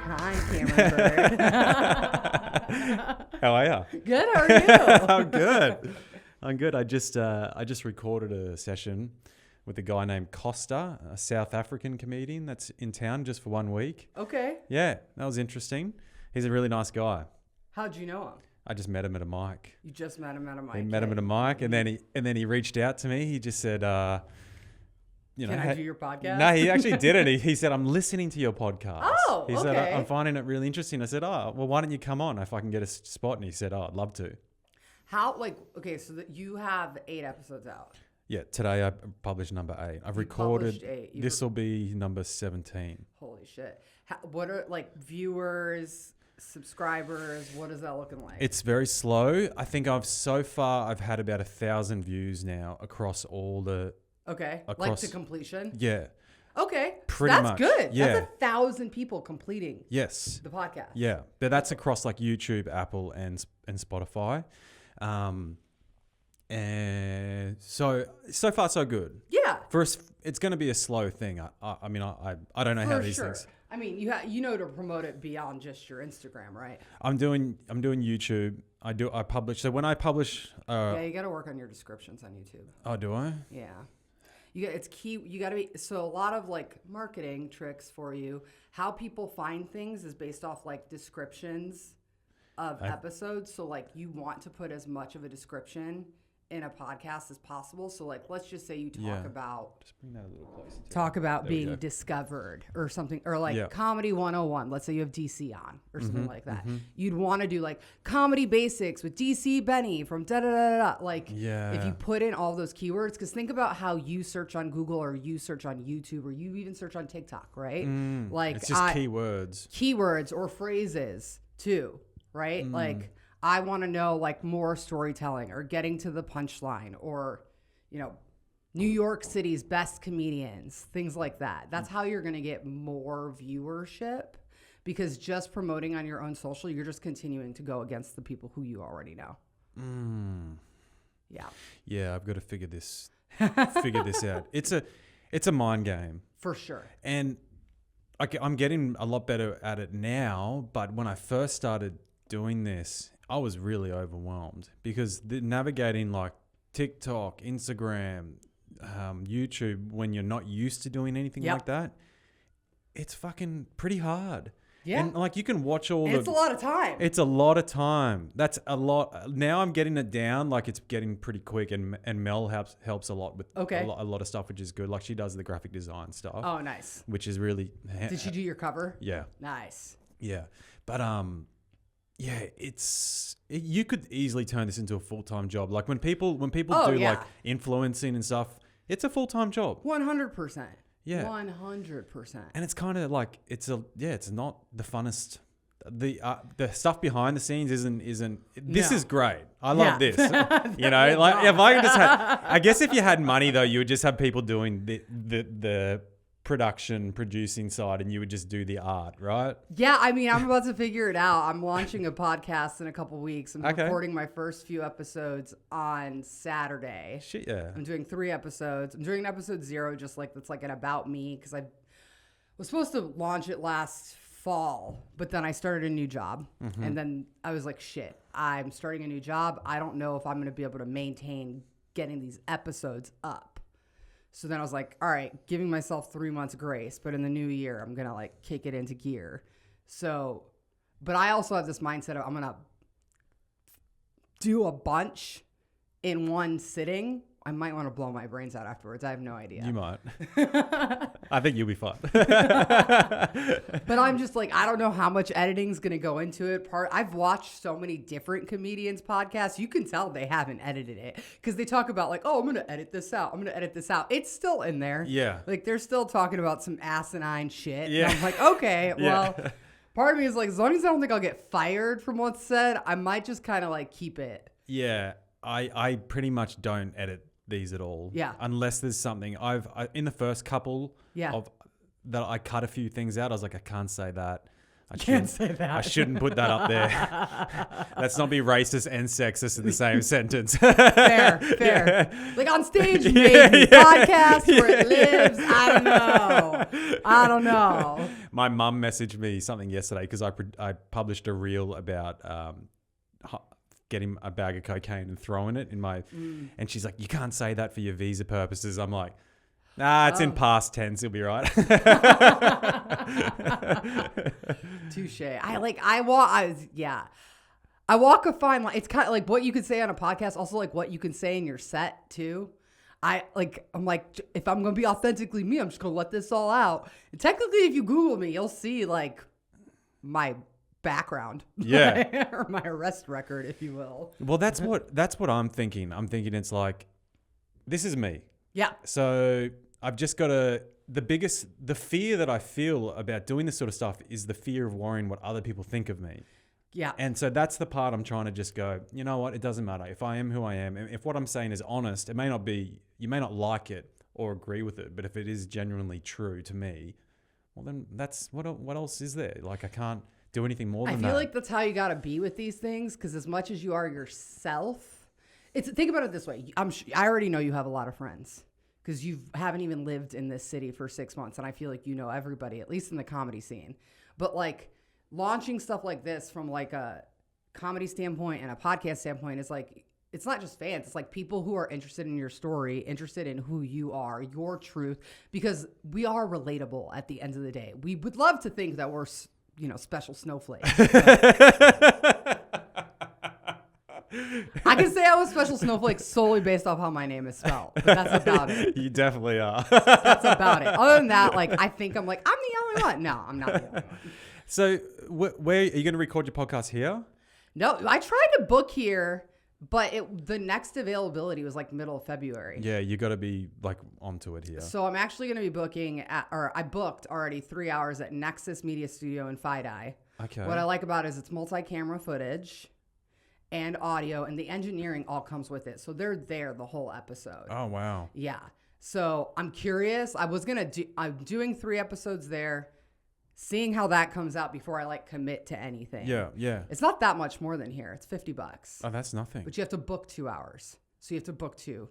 Hi, Cameron. How are you? Good. How are you? I'm good. I just recorded a session with a guy named Costa, a South African comedian that's in town just for 1 week. Okay. Yeah, that was interesting. He's a really nice guy. How'd you know him? I just met him at a mic. You just met him at a mic. We met him at a mic, and then he reached out to me. He just said, Can I do your podcast? No, he actually didn't. He said, I'm listening to your podcast. Oh, He okay. said, I'm finding it really interesting. I said, oh, well, why don't you come on if I can get a spot? And he said, oh, I'd love to. So that you have 8 episodes out. Yeah, today I published number 8. I've recorded, published 8. This will be number 17. Holy shit. What are viewers, subscribers? What is that looking like? It's very slow. I think I've had about 1,000 views now across all the... Okay, across, to completion? Yeah. Okay, pretty that's much. good. Yeah. That's 1,000 people completing Yes. the podcast. Yeah, but that's across like YouTube, Apple, and Spotify. And so far so good. Yeah. First, it's going to be a slow thing. I mean, I don't know how these things. I mean, you know to promote it beyond just your Instagram, right? I'm doing YouTube. I publish. So when I publish, yeah, you got to work on your descriptions on YouTube. Oh, do I? Yeah. It's key. You got to be, so a lot of like marketing tricks for you. How people find things is based off like descriptions of episodes. So like you want to put as much of a description in a podcast as possible. So like, let's just say you talk about, just bring that a little closer. Talk about being discovered or something, or like comedy 101. Let's say you have DC on or something like that. You'd want to do like comedy basics with DC Benny from da da da da. Like if you put in all those keywords, because think about how you search on Google or you search on YouTube or you even search on TikTok, right? Like it's just keywords or phrases too, right? Like I want to know like more storytelling or getting to the punchline or, New York City's best comedians, things like that. That's how you're going to get more viewership, because just promoting on your own social, you're just continuing to go against the people who you already know. Yeah. Yeah, I've got to figure this out. It's a mind game. For sure. And I'm getting a lot better at it now, but when I first started doing this, I was really overwhelmed because navigating like TikTok, Instagram, YouTube, when you're not used to doing anything like that, it's fucking pretty hard. Yeah. And like you can watch it's a lot of time. It's a lot of time. That's a lot. Now I'm getting it down. Like it's getting pretty quick, and Mel helps a lot with a lot of stuff, which is good. Like she does the graphic design stuff. Oh, nice. Which is really... Did she do your cover? Yeah. Nice. Yeah. But yeah, you could easily turn this into a full-time job. Like when people do like influencing and stuff, it's a full-time job. 100%. Yeah. 100%. And it's kind of like it's not the funnest. The stuff behind the scenes isn't this is great. I love this. Like if I just I guess if you had money though, you would just have people doing the producing side and you would just do the art, right? Yeah, I mean, I'm about to figure it out. I'm launching a podcast in a couple weeks. I'm recording my first few episodes on Saturday. Shit, yeah. I'm doing 3 episodes. I'm doing episode 0, just like that's like an about me, because I was supposed to launch it last fall, but then I started a new job, and then I was like, shit, I'm starting a new job. I don't know if I'm going to be able to maintain getting these episodes up. So then I was like, all right, giving myself 3 months grace, but in the new year, I'm going to like kick it into gear. So, but I also have this mindset of I'm going to do a bunch in one sitting. I might want to blow my brains out afterwards. I have no idea. You might. I think you'll be fine. But I'm just like, I don't know how much editing is going to go into it. I've watched so many different comedians' podcasts. You can tell they haven't edited it because they talk about like, oh, I'm going to edit this out. I'm going to edit this out. It's still in there. Yeah. Like they're still talking about some asinine shit. Yeah. And I'm like, okay, well, part of me is like, as long as I don't think I'll get fired from what's said, I might just kind of like keep it. Yeah. I pretty much don't edit these at all. Yeah. Unless there's something in the first couple of that I cut a few things out. I was like, I can't say that. Can't say that. I shouldn't put that up there. Let's not be racist and sexist in the same sentence. Fair. Yeah. Like on stage, maybe. Podcast where it lives. I don't know. My mum messaged me something yesterday because I published a reel about getting a bag of cocaine and throwing it in my, and she's like, you can't say that for your visa purposes. I'm like, nah, it's in past tense. It'll be right. Touche. I walk a fine line. It's kind of like what you could say on a podcast, also like what you can say in your set too. I'm like, if I'm going to be authentically me, I'm just going to let this all out. And technically, if you Google me, you'll see like my background. Yeah. Or my arrest record, if you will. Well, that's what I'm thinking. I'm thinking it's like, this is me. Yeah. So I've just got the fear that I feel about doing this sort of stuff is the fear of worrying what other people think of me. Yeah. And so that's the part I'm trying to just go, you know what? It doesn't matter. If I am who I am, if what I'm saying is honest, you may not like it or agree with it, but if it is genuinely true to me, well, then that's what else is there? Like I can't do anything more than that. I feel like that's how you got to be with these things. Cause as much as you are yourself, think about it this way. I already know you have a lot of friends because you haven't even lived in this city for 6 months. And I feel like you know everybody, at least in the comedy scene. But like launching stuff like this from like a comedy standpoint and a podcast standpoint is like, it's not just fans. It's like people who are interested in your story, interested in who you are, your truth, because we are relatable at the end of the day. We would love to think that we're, special snowflakes. I can say I was special snowflake solely based off how my name is spelled, but that's about it. You definitely are. That's about it. Other than that, like I think I'm the only one. No, I'm not the only one. So where are you going to record your podcast here? No, I tried to book here, but the next availability was like middle of February. Yeah, you got to be like onto it here. So I'm actually going to be booking I booked already 3 hours at Nexus Media Studio in FiDi. Okay. What I like about it is it's multi-camera footage and audio, and the engineering all comes with it. So they're there the whole episode. Oh, wow. Yeah. So I'm curious. I'm doing 3 episodes there, seeing how that comes out before I like commit to anything. Yeah. It's not that much more than here. It's $50. Oh, that's nothing. But you have to book 2 hours. So you have to book 2.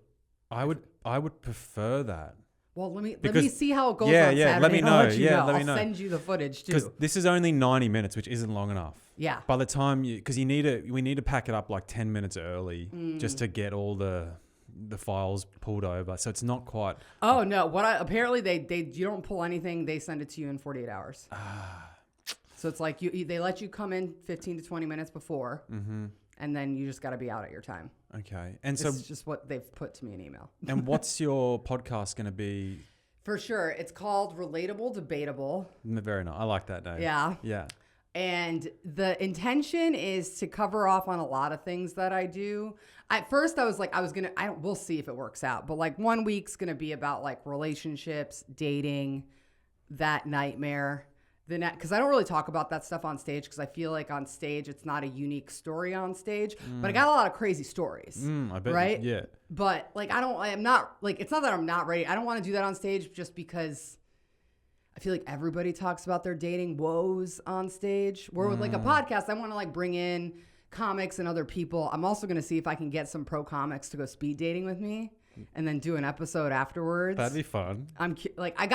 I would prefer that. Well, let me see how it goes on Saturday. Let me know. Let me know. send you the footage too. Because this is only 90 minutes, which isn't long enough. Yeah. By the time we need to pack it up like 10 minutes early just to get all the files pulled over. So it's not quite. Oh no! Apparently you don't pull anything. They send it to you in 48 hours. So it's like they let you come in 15 to 20 minutes before, and then you just got to be out at your time. Okay, and so it's just what they've put to me in email. And what's your podcast going to be? For sure, it's called Relatable Debatable. Very nice. I like that name. Yeah. Yeah. And the intention is to cover off on a lot of things that I do. At first, I was like, we'll see if it works out. But like 1 week's going to be about like relationships, dating, that nightmare. Because I don't really talk about that stuff on stage because I feel like on stage, it's not a unique story on stage. But I got a lot of crazy stories. I bet. Right? Yeah. But like, I'm not like, it's not that I'm not ready. I don't want to do that on stage just because I feel like everybody talks about their dating woes on stage. Where with like a podcast, I want to like bring in comics and other people. I'm also going to see if I can get some pro comics to go speed dating with me and then do an episode afterwards. That'd be fun. I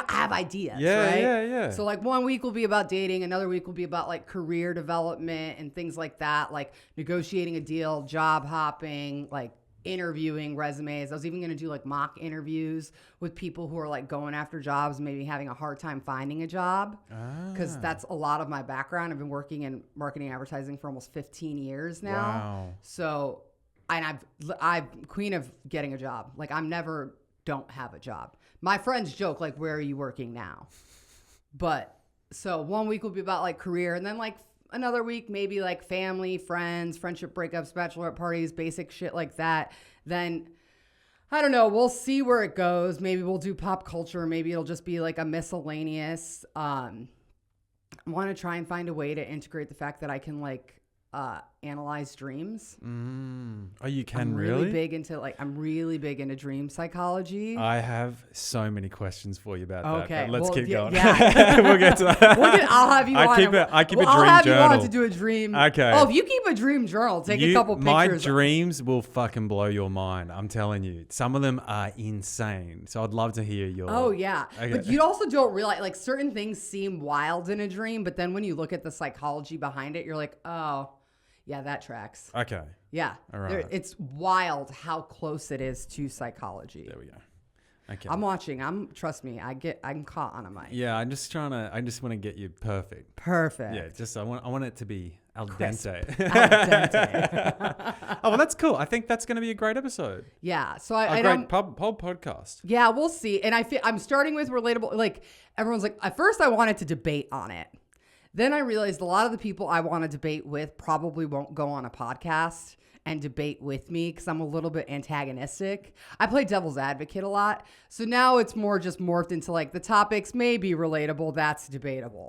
have ideas. Yeah, right? yeah. So like 1 week will be about dating. Another week will be about like career development and things like that. Like negotiating a deal, job hopping, like interviewing resumes. I was even going to do like mock interviews with people who are like going after jobs, maybe having a hard time finding a job. Because that's a lot of my background. I've been working in marketing and advertising for almost 15 years now. Wow. So, and I'm queen of getting a job. Like don't have a job. My friends joke like, where are you working now? But so 1 week will be about like career, and then like another week, maybe like family, friends, friendship breakups, bachelorette parties, basic shit like that. Then, I don't know. We'll see where it goes. Maybe we'll do pop culture. Maybe it'll just be like a miscellaneous. I want to try and find a way to integrate the fact that I can like analyze dreams. Oh, you can I'm really? I'm really big into dream psychology. I have so many questions for you about that. Okay, But let's keep going. Yeah. We'll get to that. I'll have you on. I keep a dream I'll have journal. you on to do a dream. Okay. Oh, if you keep a dream journal, take a couple pictures. My dreams will fucking blow your mind. I'm telling you. Some of them are insane. So I'd love to hear your. Oh yeah, Okay. but you also don't realize like certain things seem wild in a dream, but then when you look at the psychology behind it, you're like, oh, yeah, that tracks. Okay. Yeah, All right. It's wild how close it is to psychology. There we go. Okay. I'm watching. Trust me. I'm caught on a mic. Yeah, I just want to get you perfect. Perfect. Yeah, I want it to be al Crisp. dente. Al dente. Oh, well, that's cool. I think that's going to be a great episode. Yeah. So A great whole podcast. Yeah, we'll see. And I'm starting with relatable. Like everyone's like, at first I wanted to debate on it. Then I realized a lot of the people I want to debate with probably won't go on a podcast and debate with me because I'm a little bit antagonistic. I play devil's advocate a lot. So now it's more just morphed into like the topics may be relatable. That's debatable.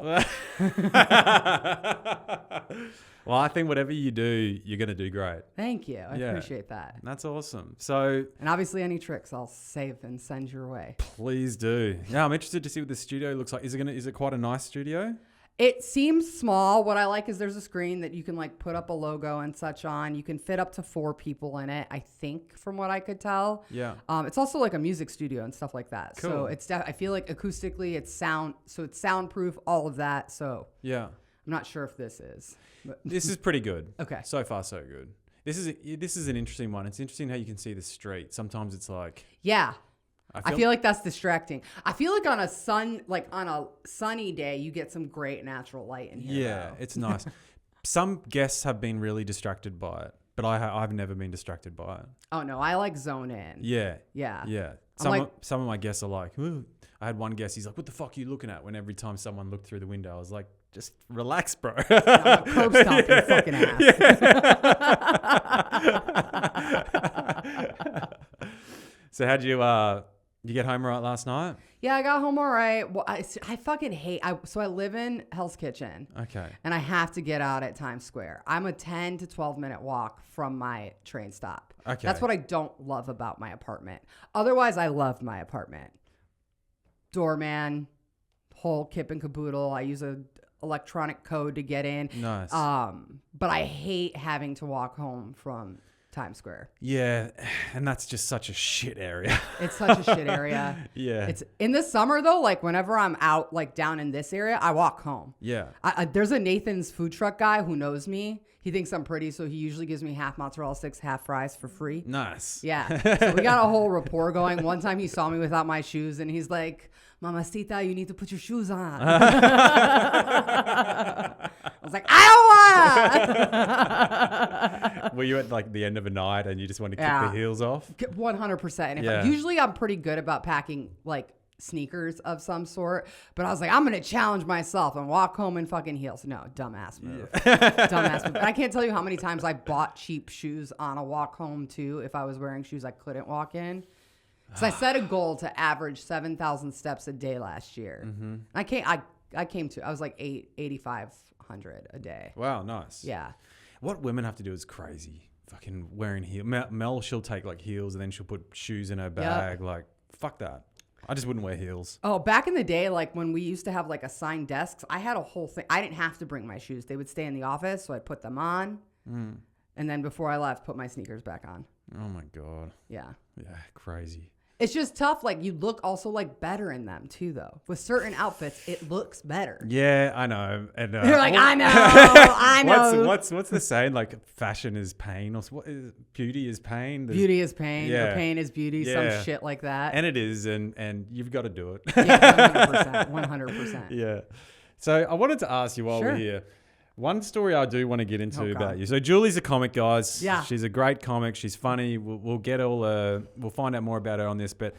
Well, I think whatever you do, you're going to do great. Thank you. I appreciate that. That's awesome. So, and obviously any tricks I'll save and send your way. Please do. Yeah, I'm interested to see what the studio looks like. Is it quite a nice studio? It seems small. What I like is there's a screen that you can like put up a logo and such on. You can fit up to 4 people in it, I think, from what I could tell. Yeah. It's also like a music studio and stuff like that. Cool. So I feel like acoustically it's soundproof, all of that. So yeah. I'm not sure if this is. But this is pretty good. Okay. So far, so good. This is an interesting one. It's interesting how you can see the street. Sometimes it's like. Yeah. I feel like that's distracting. I feel like on a sunny day, you get some great natural light in here. Yeah, it's nice. Some guests have been really distracted by it, but I've never been distracted by it. Oh no, I like zone in. Yeah. Yeah. Yeah. Some of my guests are like, ooh. I had one guest, he's like, what the fuck are you looking at? When every time someone looked through the window, I was like, just relax, bro. I'm curb stomp your fucking ass. Yeah. So how'd you get home right last night? Yeah, I got home all right. Well, I fucking hate. So I live in Hell's Kitchen. Okay. And I have to get out at Times Square. I'm a 10 to 12 minute walk from my train stop. Okay. That's what I don't love about my apartment. Otherwise, I love my apartment. Doorman, whole kip and caboodle. I use a electronic code to get in. Nice. But I hate having to walk home from Times Square. Yeah, and that's just such a shit area. It's such a shit area. Yeah. It's in the summer though, like whenever I'm out like down in this area, I walk home. Yeah. There's a Nathan's food truck guy who knows me. He thinks I'm pretty, so he usually gives me half mozzarella sticks, half fries for free. Nice. Yeah. So we got a whole rapport going. One time he saw me without my shoes and he's like, Mamacita, you need to put your shoes on. I was like, I don't want. Were you at like the end of a night and you just wanted to kick the heels off? 100%. And Yeah. usually I'm pretty good about packing like sneakers of some sort, but I was like, I'm going to challenge myself and walk home in fucking heels. No, dumbass move. Dumbass move. And I can't tell you how many times I bought cheap shoes on a walk home too if I was wearing shoes I couldn't walk in. So I set a goal to average 7,000 steps a day last year. Mm-hmm. I was like 8,500 a day. Wow, nice. Yeah. What women have to do is crazy. Fucking wearing heels. Mel, she'll take like heels and then she'll put shoes in her bag. Yep. Like, fuck that. I just wouldn't wear heels. Oh, back in the day, like when we used to have like assigned desks, I had a whole thing. I didn't have to bring my shoes. They would stay in the office, so I'd put them on. Mm. And then before I left, put my sneakers back on. Oh my God. Yeah. Yeah, crazy. It's just tough. Like you look also like better in them too, though. With certain outfits, it looks better. Yeah, I know. And you're like, I know, I know. What's the saying? Like, fashion is pain, or what is beauty is pain? Beauty is pain. Yeah. Or pain is beauty. Yeah. Some shit like that. And it is, and you've got to do it. Yeah, 100%. Yeah. So I wanted to ask you while we're here. One story I do want to get into about you. So Julie's a comic, guys. Yeah. She's a great comic. She's funny. We'll find out more about her on this. But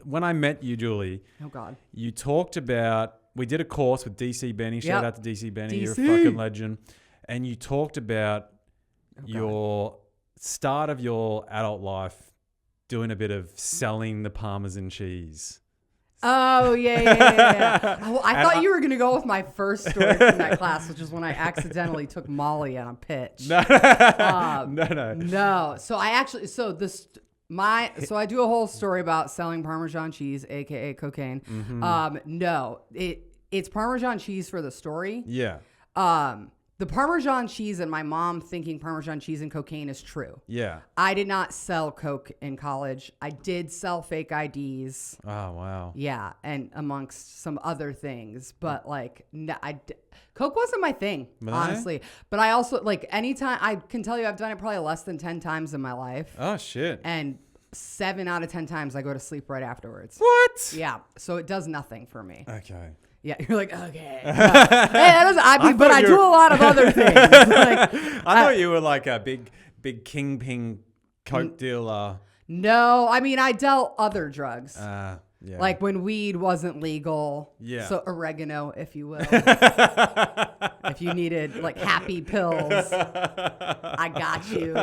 when I met you, Julie, you talked about, we did a course with DC Benny. Shout out to DC Benny. You're a fucking legend. And you talked about your start of your adult life doing a bit of selling the Parmesan cheese. Oh, yeah. Oh, I thought you were going to go with my first story from that class, which is when I accidentally took Molly on a pitch. No. No. So I actually, so I do a whole story about selling Parmesan cheese, aka cocaine. No, it's Parmesan cheese for the story. Yeah. The Parmesan cheese and my mom thinking Parmesan cheese and cocaine is true. Yeah. I did not sell coke in college. I did sell fake IDs. Oh, wow. Yeah, and amongst some other things, but like, no, coke wasn't my thing, honestly. But I also, like, anytime, I can tell you I've done it probably less than 10 times in my life. Oh, shit. And 7 out of 10 times I go to sleep right afterwards. What? Yeah, so it does nothing for me. Okay. Yeah, you're like, okay. Hey, but I do a lot of other things. Like, I thought you were like a big kingpin coke dealer. No, I mean, I dealt other drugs. Yeah. Like when weed wasn't legal. Yeah. So oregano, if you will. If you needed like happy pills, I got you.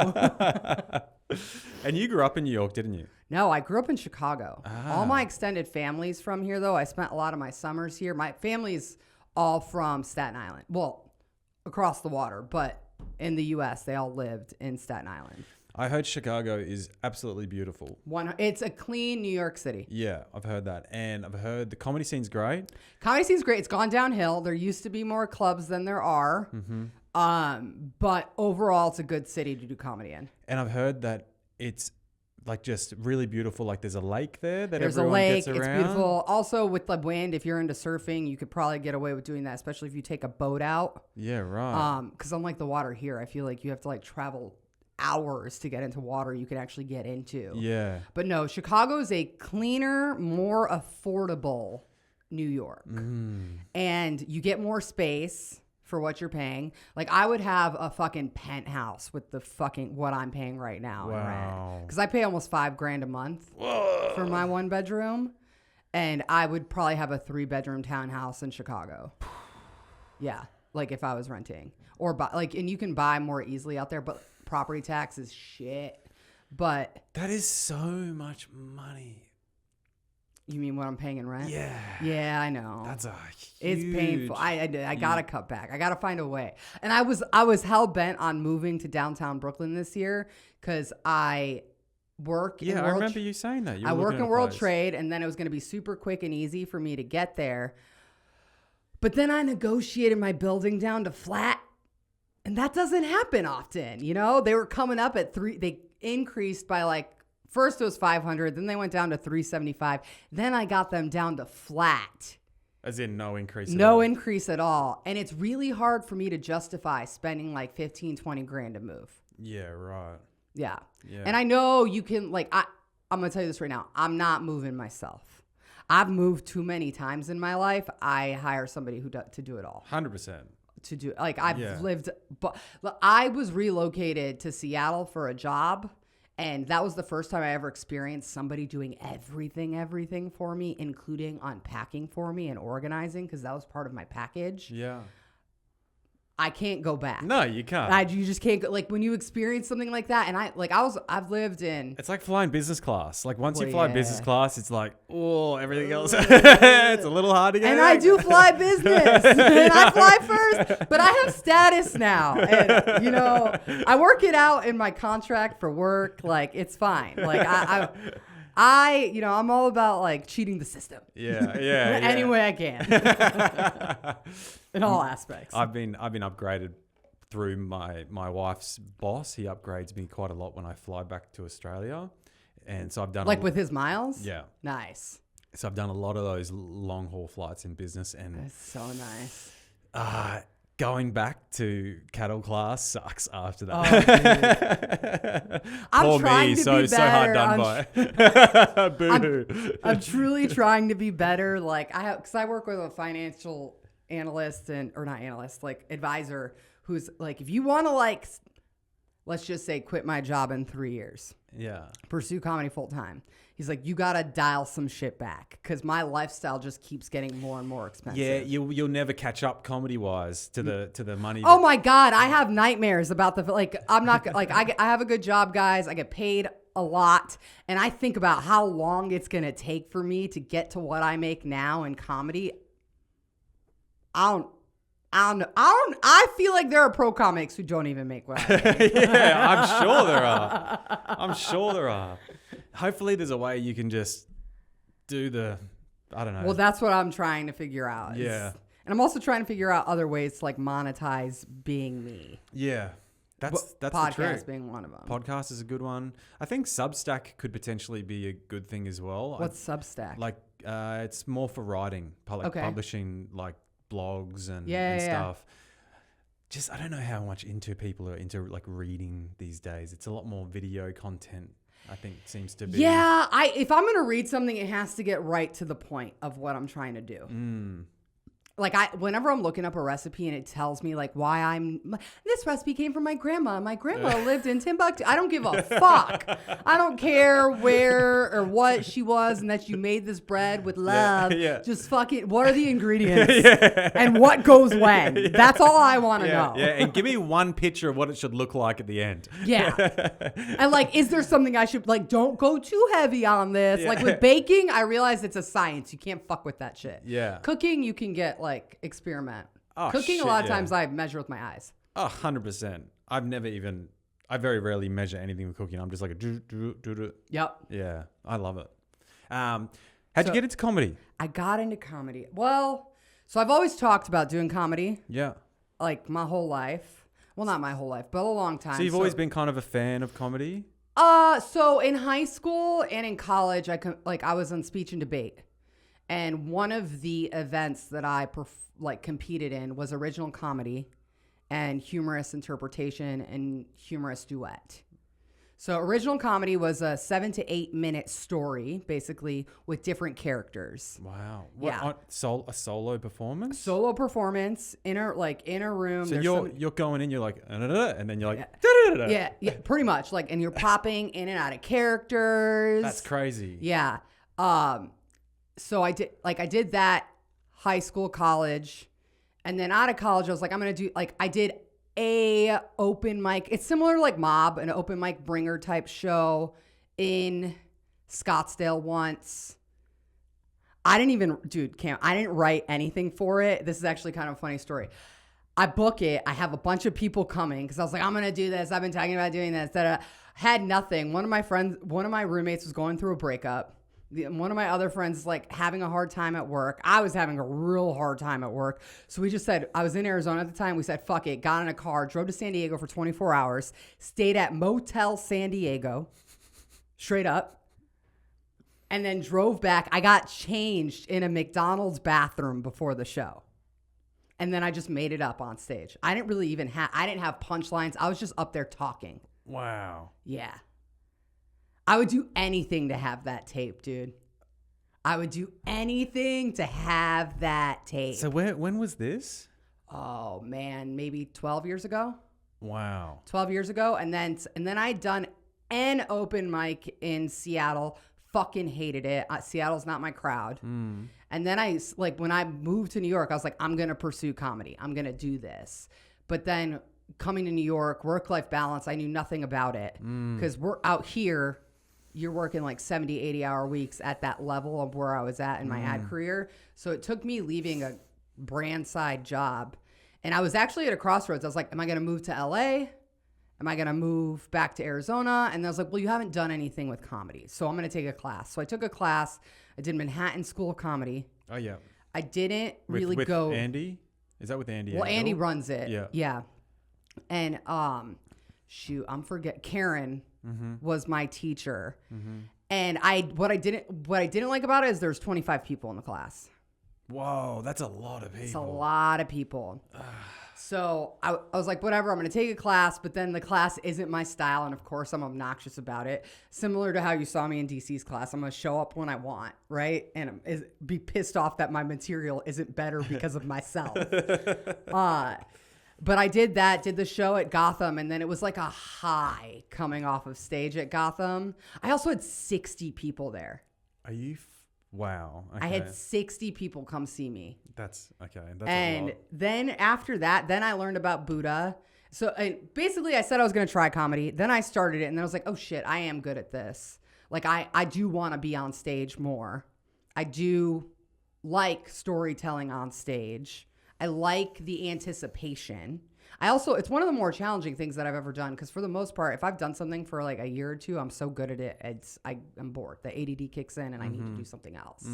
And you grew up in New York, didn't you? No, I grew up in Chicago. All my extended family's from here, though. I spent a lot of my summers here. My family's all from Staten Island. Well, across the water, but in the U.S., they all lived in Staten Island. I heard Chicago is absolutely beautiful. It's a clean New York City. Yeah, I've heard that. And I've heard the comedy scene's great. Comedy scene's great. It's gone downhill. There used to be more clubs than there are. But overall, it's a good city to do comedy in. And I've heard that it's like just really beautiful. Like there's a lake there that there's everyone a lake. gets around. It's beautiful. Also with the wind, if you're into surfing, you could probably get away with doing that, especially if you take a boat out. Yeah, right. Because unlike the water here, I feel like you have to like travel hours to get into water you can actually get into. Yeah. But no, Chicago is a cleaner, more affordable New York. And you get more space for what you're paying. Like I would have a fucking penthouse with the fucking what I'm paying right now in rent. Because I pay almost $5,000 a month for my 1 bedroom. And I would probably have a 3-bedroom townhouse in Chicago. Yeah. Like if I was renting or buy, like, and you can buy more easily out there, but property tax is shit. But that is so much money. You mean what I'm paying in rent? Yeah. Yeah, I know. That's a It's huge... painful. I gotta cut back. I gotta find a way. And I was hell bent on moving to downtown Brooklyn this year because I work. Yeah, I remember you saying that. I work in World Trade, and then it was gonna be super quick and easy for me to get there. But then I negotiated my building down to flat, and that doesn't happen often. You know, they were coming up at 3. They increased by like. First it was 500, then they went down to 375. Then I got them down to flat. As in no increase at all. No increase at all. And it's really hard for me to justify spending like 15, 20 grand to move. Yeah, right. Yeah. Yeah. And I know you can like, I'm going to tell you this right now. I'm not moving myself. I've moved too many times in my life. I hire somebody to do it all. 100%. To do Like I've lived, but I was relocated to Seattle for a job. And that was the first time I ever experienced somebody doing everything for me, including unpacking for me and organizing, because that was part of my package. Yeah. I can't go back. No, you can't. You just can't go. Like when you experience something like that, and I've lived in. It's like flying business class. Like once you fly yeah. business class, it's like, oh, everything else. It's a little hard to get. And I do fly business, and I fly first, but I have status now, and you know, I work it out in my contract for work. Like it's fine. Like you know, I'm all about like cheating the system. Yeah. Any way I can. In all aspects. I've been upgraded through my wife's boss. He upgrades me quite a lot when I fly back to Australia. And so I've done with his miles? Yeah. Nice. So I've done a lot of those long haul flights in business, and that's so nice. Going back to cattle class sucks after that. I'm trying to be better. So hard done by. Boo. I'm truly trying to be better. Like because I work with a financial analyst advisor who's like, if you want to like, let's just say quit my job in 3 years. Yeah. Pursue comedy full time. He's like, you got to dial some shit back because my lifestyle just keeps getting more and more expensive. Yeah, you'll never catch up comedy wise to the money. Oh my God, I have nightmares about I'm not like I have a good job, guys. I get paid a lot. And I think about how long it's going to take for me to get to what I make now in comedy. I feel like there are pro comics who don't even make what I make. Yeah, I'm sure there are. Hopefully there's a way you can just do I don't know. Well, that's what I'm trying to figure out. Yeah. And I'm also trying to figure out other ways to like monetize being me. Yeah. That's podcast the trick. being one of them. Podcast is a good one. I think Substack could potentially be a good thing as well. What's Substack? Like, it's more for writing, publishing like blogs and stuff. Just, I don't know how much people are into like reading these days. It's a lot more video content, I think, seems to be. Yeah, if I'm going to read something, it has to get right to the point of what I'm trying to do. Like whenever I'm looking up a recipe and it tells me like why this recipe came from my grandma. My grandma lived in Timbuktu. I don't give a fuck. I don't care where or what she was and that you made this bread with love. Yeah. Just fucking, what are the ingredients and what goes when? That's all I want to know. Yeah, and give me one picture of what it should look like at the end. Yeah. And like, is there something I should, like, don't go too heavy on this. Yeah. Like with baking, I realize it's a science. You can't fuck with that shit. Yeah. Cooking, you can get like experiment. Cooking, a lot of times I measure with my eyes. 100%. I very rarely measure anything with cooking. I'm just like Yep. Yeah, I love it. How'd you get into comedy? I got into comedy. Well, so I've always talked about doing comedy. Yeah. Like my whole life. Well, not my whole life, but a long time. So you've always been kind of a fan of comedy? So in high school and in college, I was on speech and debate. And one of the events that I competed in was original comedy and humorous interpretation and humorous duet. So original comedy was a 7 to 8 minute story, basically, with different characters. Wow. A solo performance? Solo performance in a room. So you're going in, you're like, and then you're like, yeah, pretty much. Like, and you're popping in and out of characters. That's crazy. Yeah. So I did that high school, college, and then out of college, I was like, I'm going to do, like, I did a open mic. It's similar to like Mob, an open mic bringer type show in Scottsdale once. Cam, I didn't write anything for it. This is actually kind of a funny story. I book it. I have a bunch of people coming because I was like, I'm going to do this. I've been talking about doing this. Had nothing. One of my roommates was going through a breakup. One of my other friends is like having a hard time at work. I was having a real hard time at work. So we just said, I was in Arizona at the time. We said, fuck it. Got in a car, drove to San Diego for 24 hours, stayed at Motel San Diego, straight up, and then drove back. I got changed in a McDonald's bathroom before the show. And then I just made it up on stage. I didn't really I didn't have punchlines. I was just up there talking. Wow. Yeah. I would do anything to have that tape, dude. I would do anything to have that tape. So when was this? Oh, man, maybe 12 years ago. Wow. 12 years ago. And then I'd done an open mic in Seattle. Fucking hated it. Seattle's not my crowd. And then when I moved to New York, I was like, I'm going to pursue comedy. I'm going to do this. But then coming to New York, work-life balance, I knew nothing about it. Because we're out here. You're working like 70, 80-hour weeks at that level of where I was at in my ad career. So it took me leaving a brand side job. And I was actually at a crossroads. I was like, am I going to move to LA? Am I going to move back to Arizona? And I was like, well, you haven't done anything with comedy. So I'm going to take a class. So I took a class. I did Manhattan School of Comedy. Oh, yeah. I didn't really with go. Andy? Is that with Andy? Well, Andy runs it. Yeah. Yeah. And Karen was my teacher. And what I didn't like about it is there's 25 people in the class. Whoa, that's a lot of people. It's a lot of people. So I was like, whatever, I'm going to take a class, but then the class isn't my style. And of course I'm obnoxious about it. Similar to how you saw me in DC's class. I'm going to show up when I want, right? And be pissed off that my material isn't better because of myself. But I did the show at Gotham, and then it was like a high coming off of stage at Gotham. I also had 60 people there. Wow. Okay. I had 60 people come see me. That's okay. And then after that, I learned about Buddha. So basically I said I was going to try comedy. Then I started it and then I was like, oh shit, I am good at this. Like I do want to be on stage more. I do like storytelling on stage. I like the anticipation. It's one of the more challenging things that I've ever done because for the most part, if I've done something for like a year or two, I'm so good at it. I'm bored. The ADD kicks in and I need to do something else.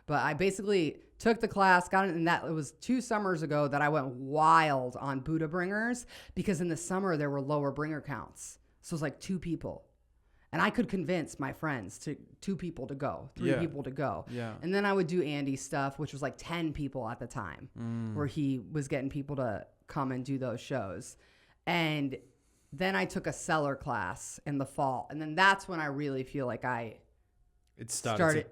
But I basically took the class, got it, and it was 2 summers ago that I went wild on Buddha bringers because in the summer there were lower bringer counts. So it was like 2 people. And I could convince my friends to 2 people to go, 3 people to go. Yeah. And then I would do Andy's stuff, which was like 10 people at the time, where he was getting people to come and do those shows. And then I took a cellar class in the fall. And then that's when I really feel like it started.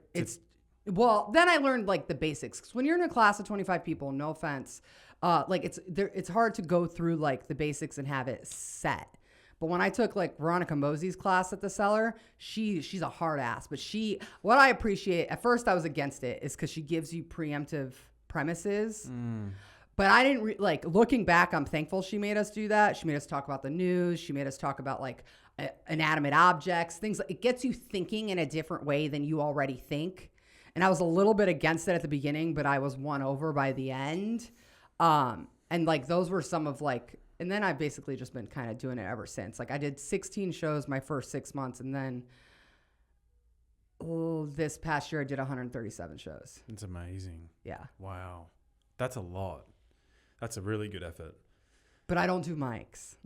Well, then I learned like the basics. 'Cause when you're in a class of 25 people, no offense, like it's hard to go through like the basics and have it set. But when I took like Veronica Mosey's class at the Cellar, she's a hard ass. But what I appreciate, at first I was against it, is because she gives you preemptive premises. But I didn't like looking back, I'm thankful she made us do that. She made us talk about the news. She made us talk about like inanimate objects, things like it gets you thinking in a different way than you already think. And I was a little bit against it at the beginning, but I was won over by the end. And like those were some of like, and then I've basically just been kind of doing it ever since. Like I did 16 shows my first 6 months. And then this past year I did 137 shows. It's amazing. Yeah. Wow. That's a lot. That's a really good effort. But I don't do mics.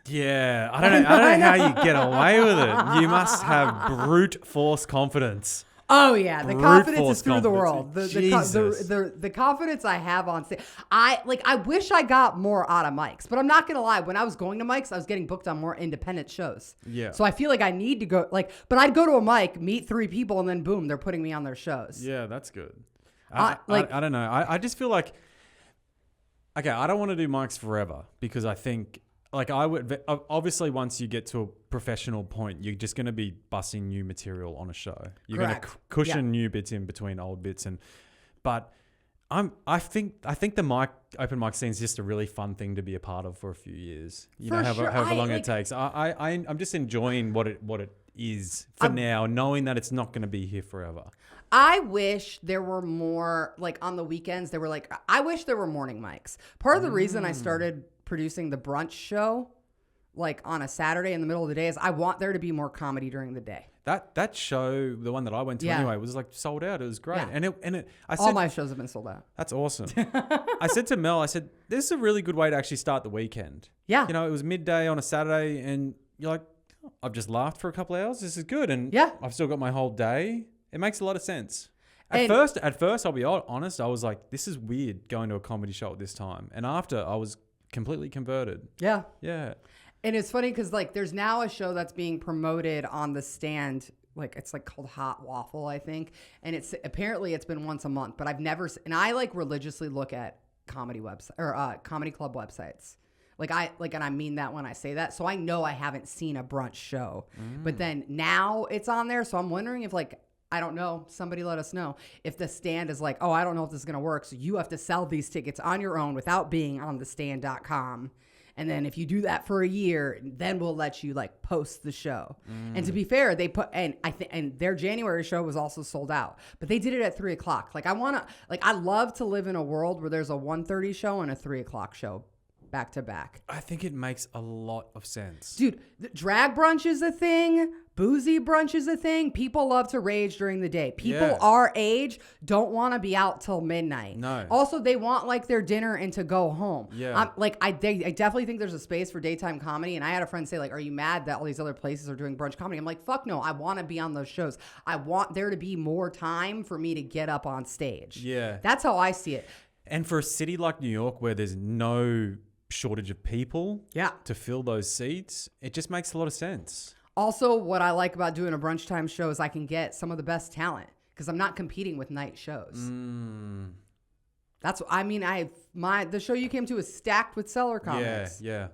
Yeah. I don't know how you get away with it. You must have brute force confidence. Oh yeah, the confidence is through the world. Jesus. The confidence I have on stage. I wish I got more out of mics, but I'm not gonna lie. When I was going to mics, I was getting booked on more independent shows. Yeah. So I feel like I need to go but I'd go to a mic, meet 3 people, and then boom, they're putting me on their shows. Yeah, that's good. I don't know. I just feel like, okay, I don't want to do mics forever because I think like I would obviously once you get to a professional point, you're just going to be busting new material on a show. You're going to cushion new bits in between old bits, but I think the open mic scene is just a really fun thing to be a part of for a few years. However long it takes. I'm just enjoying what it is for now, knowing that it's not going to be here forever. I wish there were more, like on the weekends, I wish there were morning mics. Part of the reason I started producing the brunch show, like on a Saturday in the middle of the day, is I want there to be more comedy during the day. That show, the one that I went to anyway, was like sold out. It was great. Yeah. All my shows have been sold out. That's awesome. I said to Mel, this is a really good way to actually start the weekend. Yeah. It was midday on a Saturday and you're like, I've just laughed for a couple of hours. This is good. And I've still got my whole day. It makes a lot of sense. At first, I'll be honest, I was like, this is weird going to a comedy show at this time. And after, I was completely converted. Yeah. Yeah. And it's funny because like there's now a show that's being promoted on the Stand, like it's like called Hot Waffle, I think. And it's been once a month, but I've never, and I like religiously look at comedy website or comedy club websites. And I mean that when I say that. So I know I haven't seen a brunch show, but then now it's on there. So I'm wondering if I don't know. Somebody let us know if the Stand is like, oh, I don't know if this is going to work. So you have to sell these tickets on your own without being on thestand.com. And then if you do that for a year, then we'll let you like post the show. And to be fair, they put, and their January show was also sold out, but they did it at 3:00. I love to live in a world where there's a 1:30 show and a 3:00 show back to back. I think it makes a lot of sense. Dude, drag brunch is a thing. Boozy brunch is a thing. People love to rage during the day. People our age don't want to be out till midnight. No. Also, they want like their dinner and to go home. Yeah. I definitely think there's a space for daytime comedy. And I had a friend say like, are you mad that all these other places are doing brunch comedy? I'm like, fuck no. I want to be on those shows. I want there to be more time for me to get up on stage. Yeah. That's how I see it. And for a city like New York where there's no shortage of people to fill those seats, it just makes a lot of sense. Also, what I like about doing a brunch time show is I can get some of the best talent because I'm not competing with night shows. That's the show you came to is stacked with cellar comics. Yeah.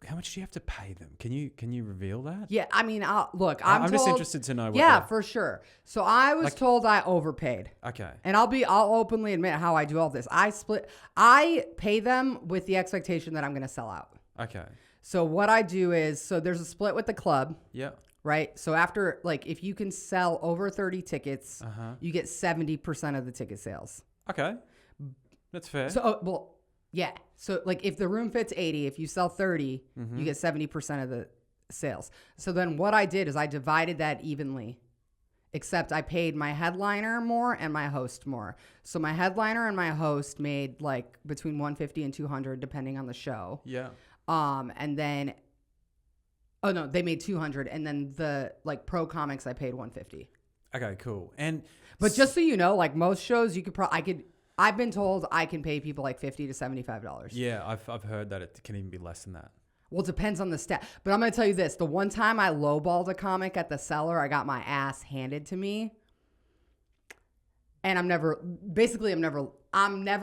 how much do you have to pay them? Can you reveal that? Yeah, I mean, look, I'm just told- interested to know. Yeah, for sure. So I was told I overpaid. Okay. And I'll openly admit how I do all this. I pay them with the expectation that I'm going to sell out. Okay. So what I do is, so there's a split with the club. Yeah. Right. So after, like, if you can sell over 30 tickets, you get 70% of the ticket sales. Okay. That's fair. So, yeah. So, like, if the room fits 80, if you sell 30, you get 70% of the sales. So then what I did is I divided that evenly, except I paid my headliner more and my host more. So my headliner and my host made, like, between 150 and 200, depending on the show. Yeah. And then, oh no, they made 200, and then the like pro comics I paid 150. Okay, cool. But just so you know, like most shows, I've been told I can pay people like $50 to $75. Yeah, I've heard that it can even be less than that. Well, it depends on the stat. But I'm gonna tell you this: the one time I lowballed a comic at the cellar, I got my ass handed to me, and I'm never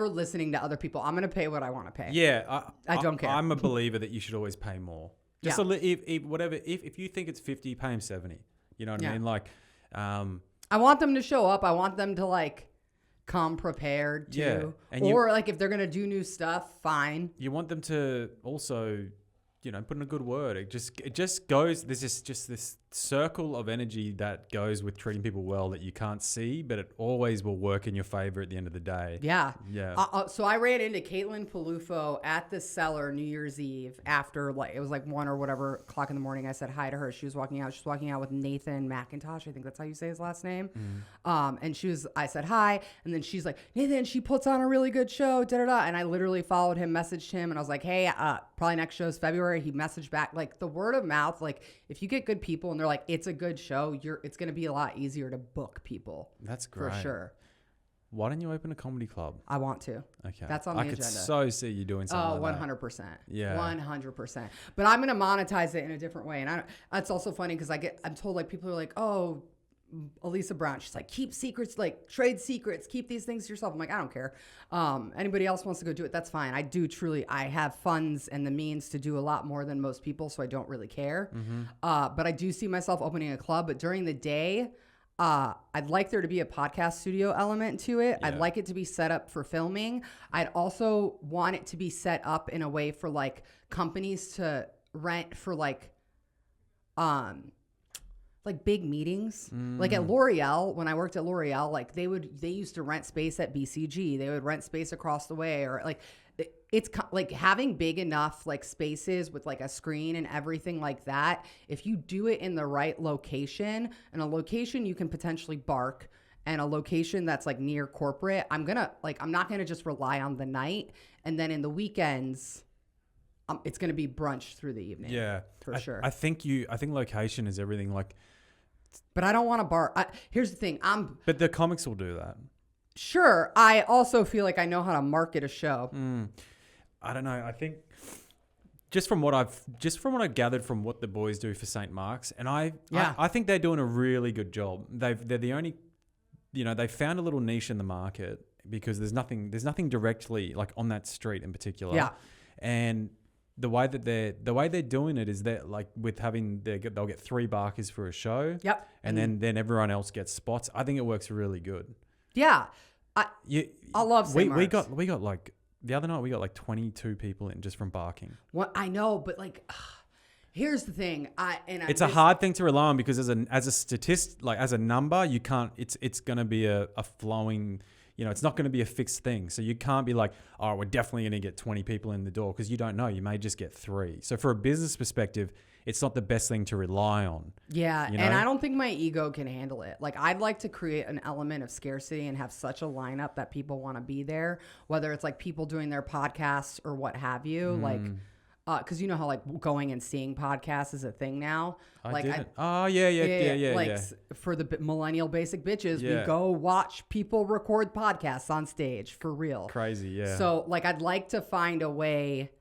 listening to other people. I'm gonna pay what I want to pay. Yeah, I don't care. I'm a believer that you should always pay more. Just Yeah. if you think it's 50, pay him 70. You know what I mean? Like, I want them to show up. I want them to like come prepared too. And or like if they're gonna do new stuff, fine. you want them to also, put in a good word. It just goes. There's just this circle of energy that goes with treating people well that you can't see, but it always will work in your favor at the end of the day. Yeah. Yeah. So I ran into Caitlin Palufo at the cellar New Year's Eve after it was like 1 or whatever o'clock in the morning. I said hi to her. She was walking out. She was walking out with Nathan McIntosh. I think that's how you say his last name. And I said hi. And then she's like, Nathan, she puts on a really good show. Da da da. And I literally followed him, messaged him. And I was like, hey, probably next show's February. He messaged back. Like the word of mouth, like if you get good people and they're like, it's a good show, it's going to be a lot easier to book people. That's great. For sure. Why don't you open a comedy club? I want to. Okay. That's on the agenda. I could so see you doing something like 100%. Yeah. 100%. But I'm going to monetize it in a different way. And it's also funny because I'm told like people are like, oh, Elisa Brown, she's like, keep secrets, like trade secrets, keep these things to yourself. I'm like, I don't care. Anybody else wants to go do it, that's fine. I have funds and the means to do a lot more than most people, so I don't really care. But I do see myself opening a club. But during the day, I'd like there to be a podcast studio element to it. Yeah. I'd like it to be set up for filming. I'd also want it to be set up in a way for like companies to rent for like big meetings. Like at L'Oreal, when I worked at L'Oreal, like they used to rent space at BCG. They would rent space across the way, or like it's like having big enough like spaces with like a screen and everything like that. If you do it in the right location, and a location you can potentially bark, and a location that's like near corporate, I'm not gonna just rely on the night, and then in the weekends, it's gonna be brunch through the evening. Yeah, for sure. I think location is everything. Like, but I don't want to bar. Here's the thing. But the comics will do that. Sure. I also feel like I know how to market a show. I don't know. I think just from what I've gathered from what the boys do for St. Mark's, and I think they're doing a really good job. They're the only, they found a little niche in the market because there's nothing directly like on that street in particular. Yeah. And the way they're doing it is that like with having they'll get 3 barkers for a show. Yep. And then everyone else gets spots. I think it works really good. Yeah. I love St. Mark's. We got like the other night we got like 22 people in just from barking. What I know, but like here's the thing. It's a hard thing to rely on because as a statist, like as a number, you can't it's gonna be a flowing, it's not going to be a fixed thing. So you can't be like, oh, we're definitely going to get 20 people in the door, because you don't know. You may just get 3. So for a business perspective, it's not the best thing to rely on. Yeah, and I don't think my ego can handle it. Like, I'd like to create an element of scarcity and have such a lineup that people want to be there, whether it's like people doing their podcasts or what have you. Like, because you know how like going and seeing podcasts is a thing now. I didn't. Like for the millennial basic bitches, Yeah. we go watch people record podcasts on stage for real. Crazy, yeah. So like, I'd like to find a way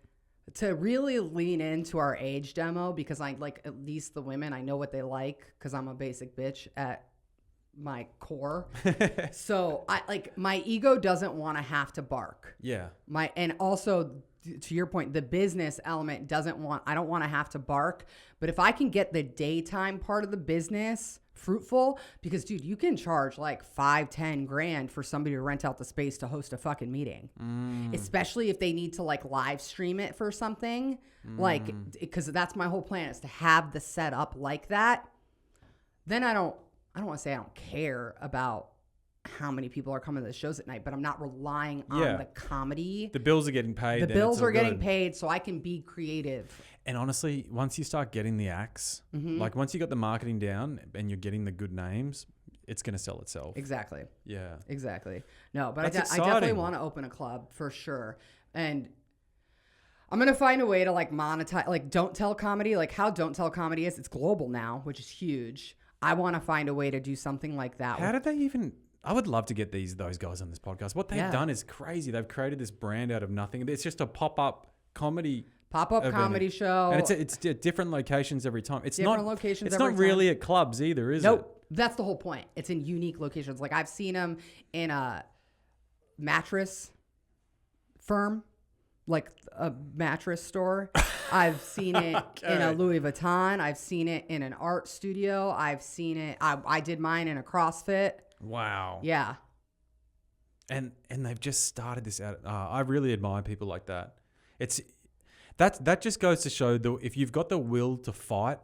to really lean into our age demo, because I like at least the women. I know what they like because I'm a basic bitch at my core. So I like my ego doesn't want to have to bark. Yeah. And also to your point, the business element I don't want to have to bark, but if I can get the daytime part of the business fruitful, because dude, you can charge like 5-10 grand for somebody to rent out the space to host a fucking meeting, especially if they need to like live stream it for something, like, because that's my whole plan, is to have the setup like that. Then I don't want to say I don't care about how many people are coming to the shows at night, but I'm not relying on the comedy. The bills are getting paid. The bills are getting paid, so I can be creative. And honestly, once you start getting the acts, like once you got the marketing down and you're getting the good names, it's going to sell itself. Exactly. Yeah. Exactly. No, but I Exciting. definitely want to open a club for sure. And I'm going to find a way to like monetize, like Don't Tell Comedy, like how Don't Tell Comedy is. It's global now, which is huge. I want to find a way to do something like that. How did they even... I would love to get those guys on this podcast. What they've done is crazy. They've created this brand out of nothing. It's just a pop-up comedy show. And it's different locations every time. It's different not locations. It's every not time. really at clubs either, is it? Nope. That's the whole point. It's in unique locations. Like I've seen them in a mattress firm, like a mattress store. I've seen it in a Louis Vuitton. I've seen it in an art studio. I've seen it. I did mine in a CrossFit. Wow. Yeah. And they've just started this out. I really admire people like that. That just goes to show that if you've got the will to fight,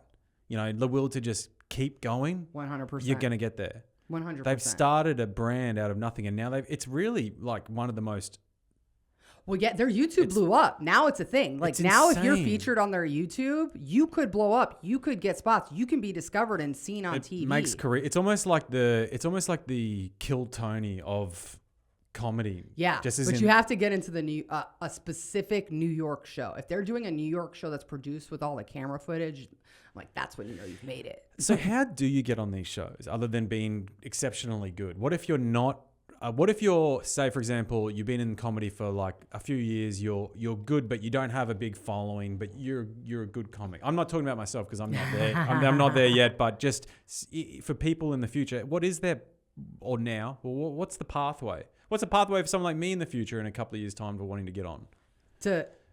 you know, the will to just keep going, 100%, you're going to get there. 100%. They've started a brand out of nothing, and now it's really like one of the most. Well, yeah, their YouTube blew up. Now it's a thing. Like now, insane. if you're featured on their YouTube, you could blow up. You could get spots. You can be discovered and seen on TV. Makes career. It's almost like the Kill Tony of comedy. Yeah, but you have to get into the a specific New York show. If they're doing a New York show that's produced with all the camera footage, I'm like, that's when you know you've made it. So how do you get on these shows other than being exceptionally good? What if you're not? What if you're, say, for example, you've been in comedy for like a few years, you're good, but you don't have a big following, but you're a good comic. I'm not talking about myself because I'm not there. I'm not there yet, but just for people in the future, what is there, or now? Well, what's the pathway? What's the pathway for someone like me in the future in a couple of years' time for wanting to get on?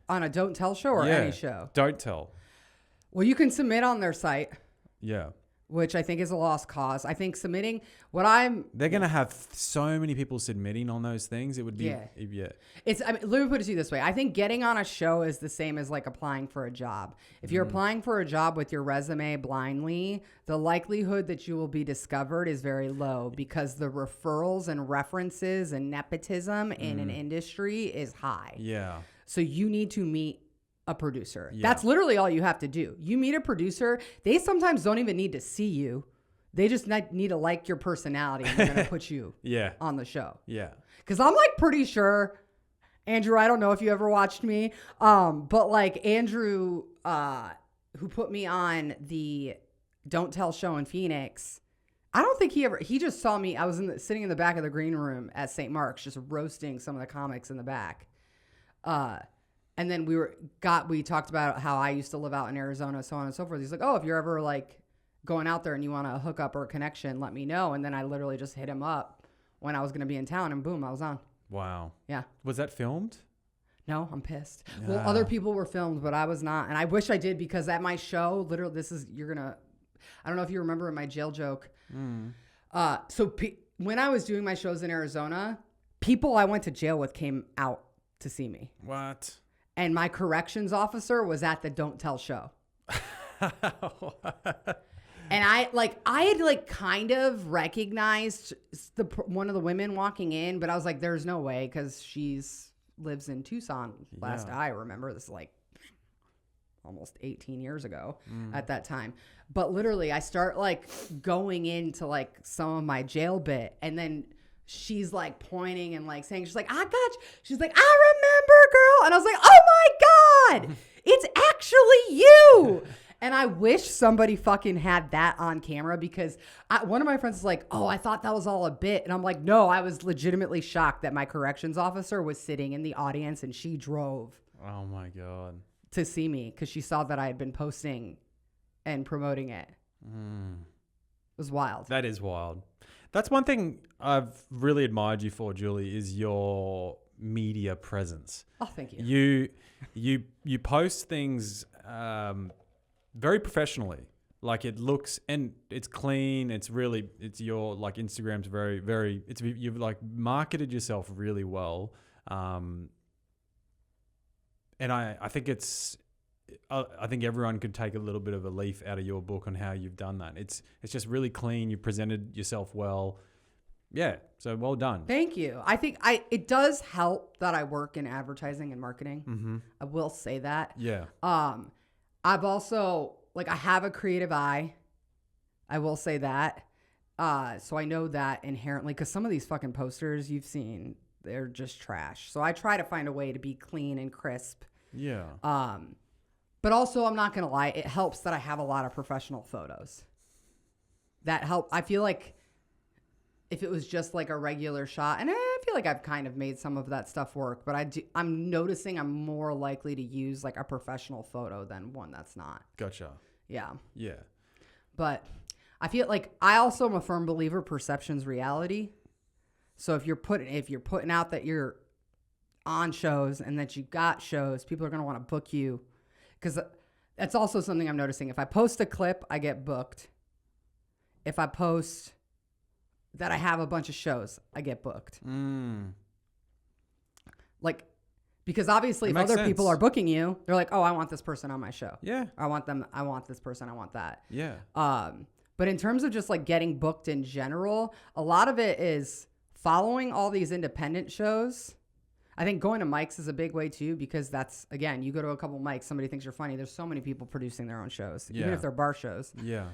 On a Don't Tell show or any show? Don't Tell. Well, you can submit on their site. Yeah. Which I think is a lost cause. I think submitting they're going to have so many people submitting on those things. It would be, let me put it to you this way. I think getting on a show is the same as like applying for a job. If you're applying for a job with your resume blindly, the likelihood that you will be discovered is very low because the referrals and references and nepotism in an industry is high. Yeah. So you need to meet a producer. Yeah. That's literally all you have to do. You meet a producer. They sometimes don't even need to see you. They just need to like your personality and they're going to put you on the show. Yeah. Because I'm like pretty sure, Andrew, I don't know if you ever watched me, but like Andrew, who put me on the Don't Tell show in Phoenix, I don't think he just saw me. I was sitting in the back of the green room at St. Mark's just roasting some of the comics in the back. And then we talked about how I used to live out in Arizona, so on and so forth. He's like, oh, if you're ever like going out there and you want a hookup or a connection, let me know. And then I literally just hit him up when I was going to be in town and boom, I was on. Wow. Yeah. Was that filmed? No, I'm pissed. Well, other people were filmed, but I was not. And I wish I did because at my show, literally, I don't know if you remember in my jail joke. When I was doing my shows in Arizona, people I went to jail with came out to see me. What? And my corrections officer was at the Don't Tell show. And I had kind of recognized one of the women walking in, but I was like, there's no way because lives in Tucson. Last I remember, this is like almost 18 years ago at that time. But literally I start like going into like some of my jail bit and then she's like pointing and like saying, she's like, I got you. She's like, I remember, girl. And I was like, oh my God, it's actually you. And I wish somebody fucking had that on camera because one of my friends was like, oh, I thought that was all a bit. And I'm like, no, I was legitimately shocked that my corrections officer was sitting in the audience and she drove. Oh my God. To see me because she saw that I had been posting and promoting it. It was wild. That is wild. That's one thing I've really admired you for, Julie, is your media presence. Oh, thank you. You post things very professionally. Like it looks, and it's clean. It's your like Instagram's very, very. You've like marketed yourself really well, and I think I think everyone could take a little bit of a leaf out of your book on how you've done that. It's just really clean. You presented yourself well. Yeah, so well done. Thank you. I think it does help that I work in advertising and marketing. Mm-hmm. I will say that. Yeah. I've also I have a creative eye. I will say that. So I know that inherently, because some of these fucking posters you've seen, they're just trash. So I try to find a way to be clean and crisp. Yeah. But also, I'm not gonna lie, it helps that I have a lot of professional photos. That help. I feel like if it was just like a regular shot, and I feel like I've kind of made some of that stuff work, but I'm noticing I'm more likely to use like a professional photo than one that's not. Gotcha. Yeah. Yeah. But I feel like I also am a firm believer perception's reality. So if you're putting out that you're on shows and that you've got shows, people are going to want to book you, because that's also something I'm noticing. If I post a clip, I get booked. If I post that I have a bunch of shows, I get booked. Like, because obviously if other people are booking you, they're like, oh, I want this person on my show. Yeah. I want this person, I want that. Yeah. But in terms of just like getting booked in general, a lot of it is following all these independent shows. I think going to mics is a big way too, because that's, again, you go to a couple mics, somebody thinks you're funny. There's so many people producing their own shows, even if they're bar shows. Yeah.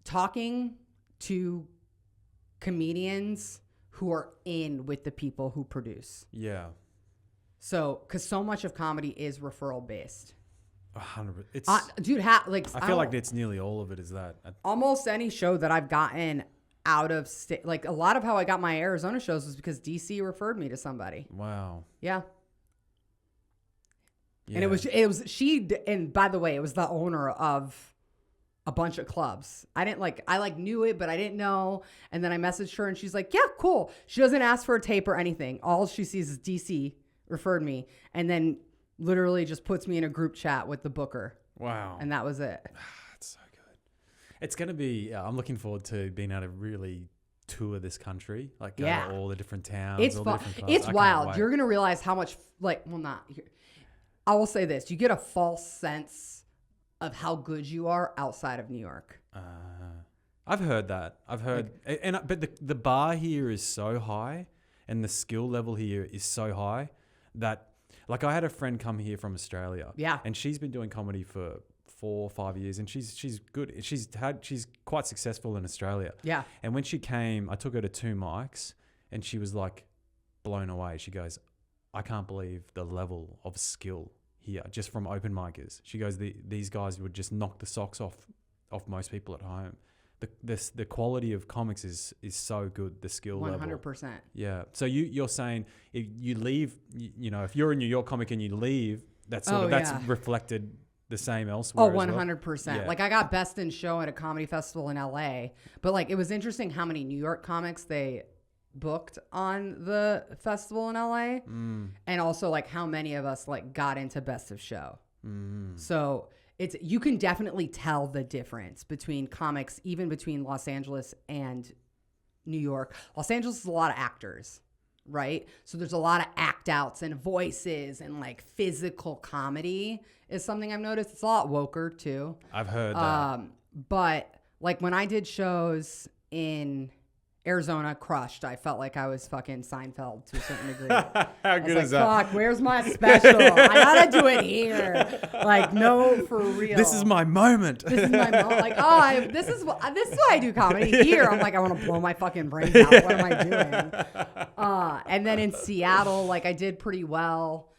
Talking to comedians who are in with the people who produce. Yeah. So, because so much of comedy is referral based. 100%. It's dude, I feel like it's nearly all of it is that. Almost any show that I've gotten out of state, like a lot of how I got my Arizona shows was because DC referred me to somebody. Wow. Yeah. And it was and by the way, it was the owner of a bunch of clubs. I knew it, but I didn't know. And then I messaged her and she's like, yeah, cool. She doesn't ask for a tape or anything. All she sees is DC referred me, and then literally just puts me in a group chat with the booker. Wow. And that was it. That's so good. It's going to be, I'm looking forward to being able to really tour this country, like go to all the different towns. It's fun. It's wild. You're going to realize how much, I will say this. You get a false sense of how good you are outside of New York. I've heard that. But the bar here is so high, and the skill level here is so high that, like, I had a friend come here from Australia. Yeah. And she's been doing comedy for 4 or 5 years, and she's good. She's quite successful in Australia. Yeah. And when she came, I took her to 2 mics, and she was like blown away. She goes, I can't believe the level of skill here, just from open micers. She goes, these guys would just knock the socks off most people at home. The quality of comics is so good. The skill 100%. Level. 100%. Yeah. So you're saying if you leave, if you're a New York comic and you leave, that's reflected the same elsewhere. 100%. Well. Yeah. Like, I got Best in Show at a comedy festival in LA, but like, it was interesting how many New York comics they booked on the festival in LA, and also like how many of us like got into Best of Show. So you can definitely tell the difference between comics, even between Los Angeles and New York. Los Angeles is a lot of actors, right? So there's a lot of act outs and voices, and like physical comedy is something I've noticed. It's a lot woker too. I've heard that. But like when I did shows in Arizona, crushed. I felt like I was fucking Seinfeld to a certain degree. How good is that? Fuck, where's my special? I gotta do it here. Like, no, for real. This is my moment. This is my moment. Like, this is why I do comedy. Here, I'm like, I want to blow my fucking brains out. What am I doing? And then in Seattle, like, I did pretty well.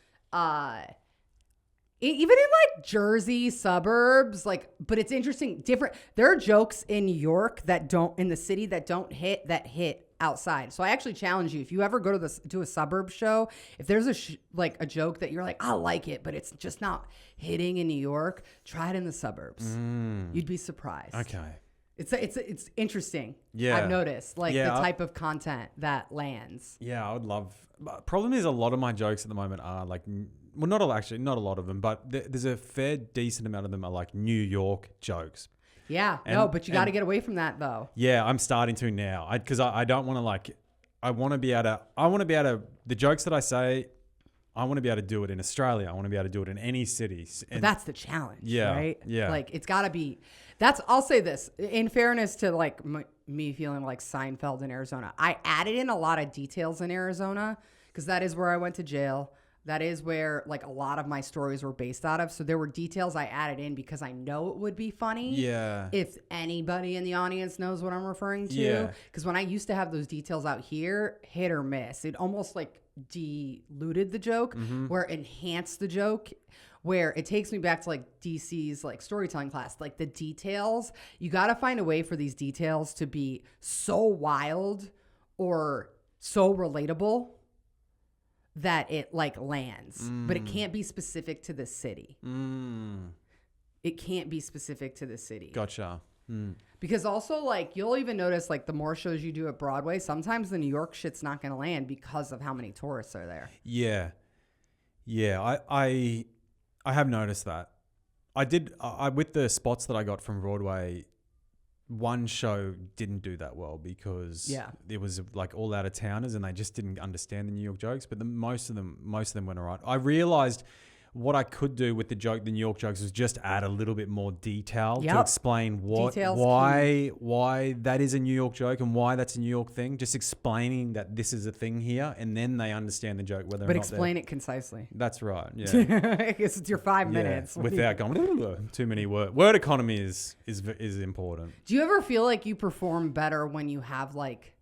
Even in like Jersey suburbs, like, but it's interesting, different. There are jokes in New York in the city that don't hit, that hit outside. So I actually challenge you, if you ever go to a suburb show, if there's a joke that you're like, I like it, but it's just not hitting in New York, try it in the suburbs. You'd be surprised. Okay. It's interesting. Yeah. I've noticed the Yeah, type of content that lands. Yeah, I would love. Problem is, a lot of my jokes at the moment are like, well, not a lot of them, but there's a fair decent amount of them are like New York jokes. Yeah, but you got to get away from that though. Yeah, I'm starting to now. Because I don't want to like. I want to be able to. The jokes that I say, I want to be able to do it in Australia. I want to be able to do it in any city. But that's the challenge, Yeah, right? yeah. Like it's got to be. I'll say this in fairness to like me feeling like Seinfeld in Arizona. I added in a lot of details in Arizona because that is where I went to jail. That is where like a lot of my stories were based out of. So there were details I added in because I know it would be funny. Yeah. If anybody in the audience knows what I'm referring to. Yeah. Because when I used to have those details out here, hit or miss. It almost like diluted the joke, where it enhanced the joke, where it takes me back to like DC's like storytelling class. Like the details, you got to find a way for these details to be so wild or so relatable that it like lands, but it can't be specific to the city. It can't be specific to the city. Gotcha. Because also like you'll even notice like the more shows you do at Broadway, sometimes the New York shit's not going to land because of how many tourists are there. Yeah. I have noticed that. I did with the spots that I got from Broadway. One show didn't do that well because it was like all out of towners and they just didn't understand the New York jokes. But most of them went all right. I realized what I could do with the New York jokes was just add a little bit more detail to explain why that is a New York joke and why that's a New York thing. Just explaining that this is a thing here, and then they understand the joke whether or not. But explain it concisely. That's right. Yeah, because it's your 5 minutes without going too many words. Word economy is important. Do you ever feel like you perform better when you have like?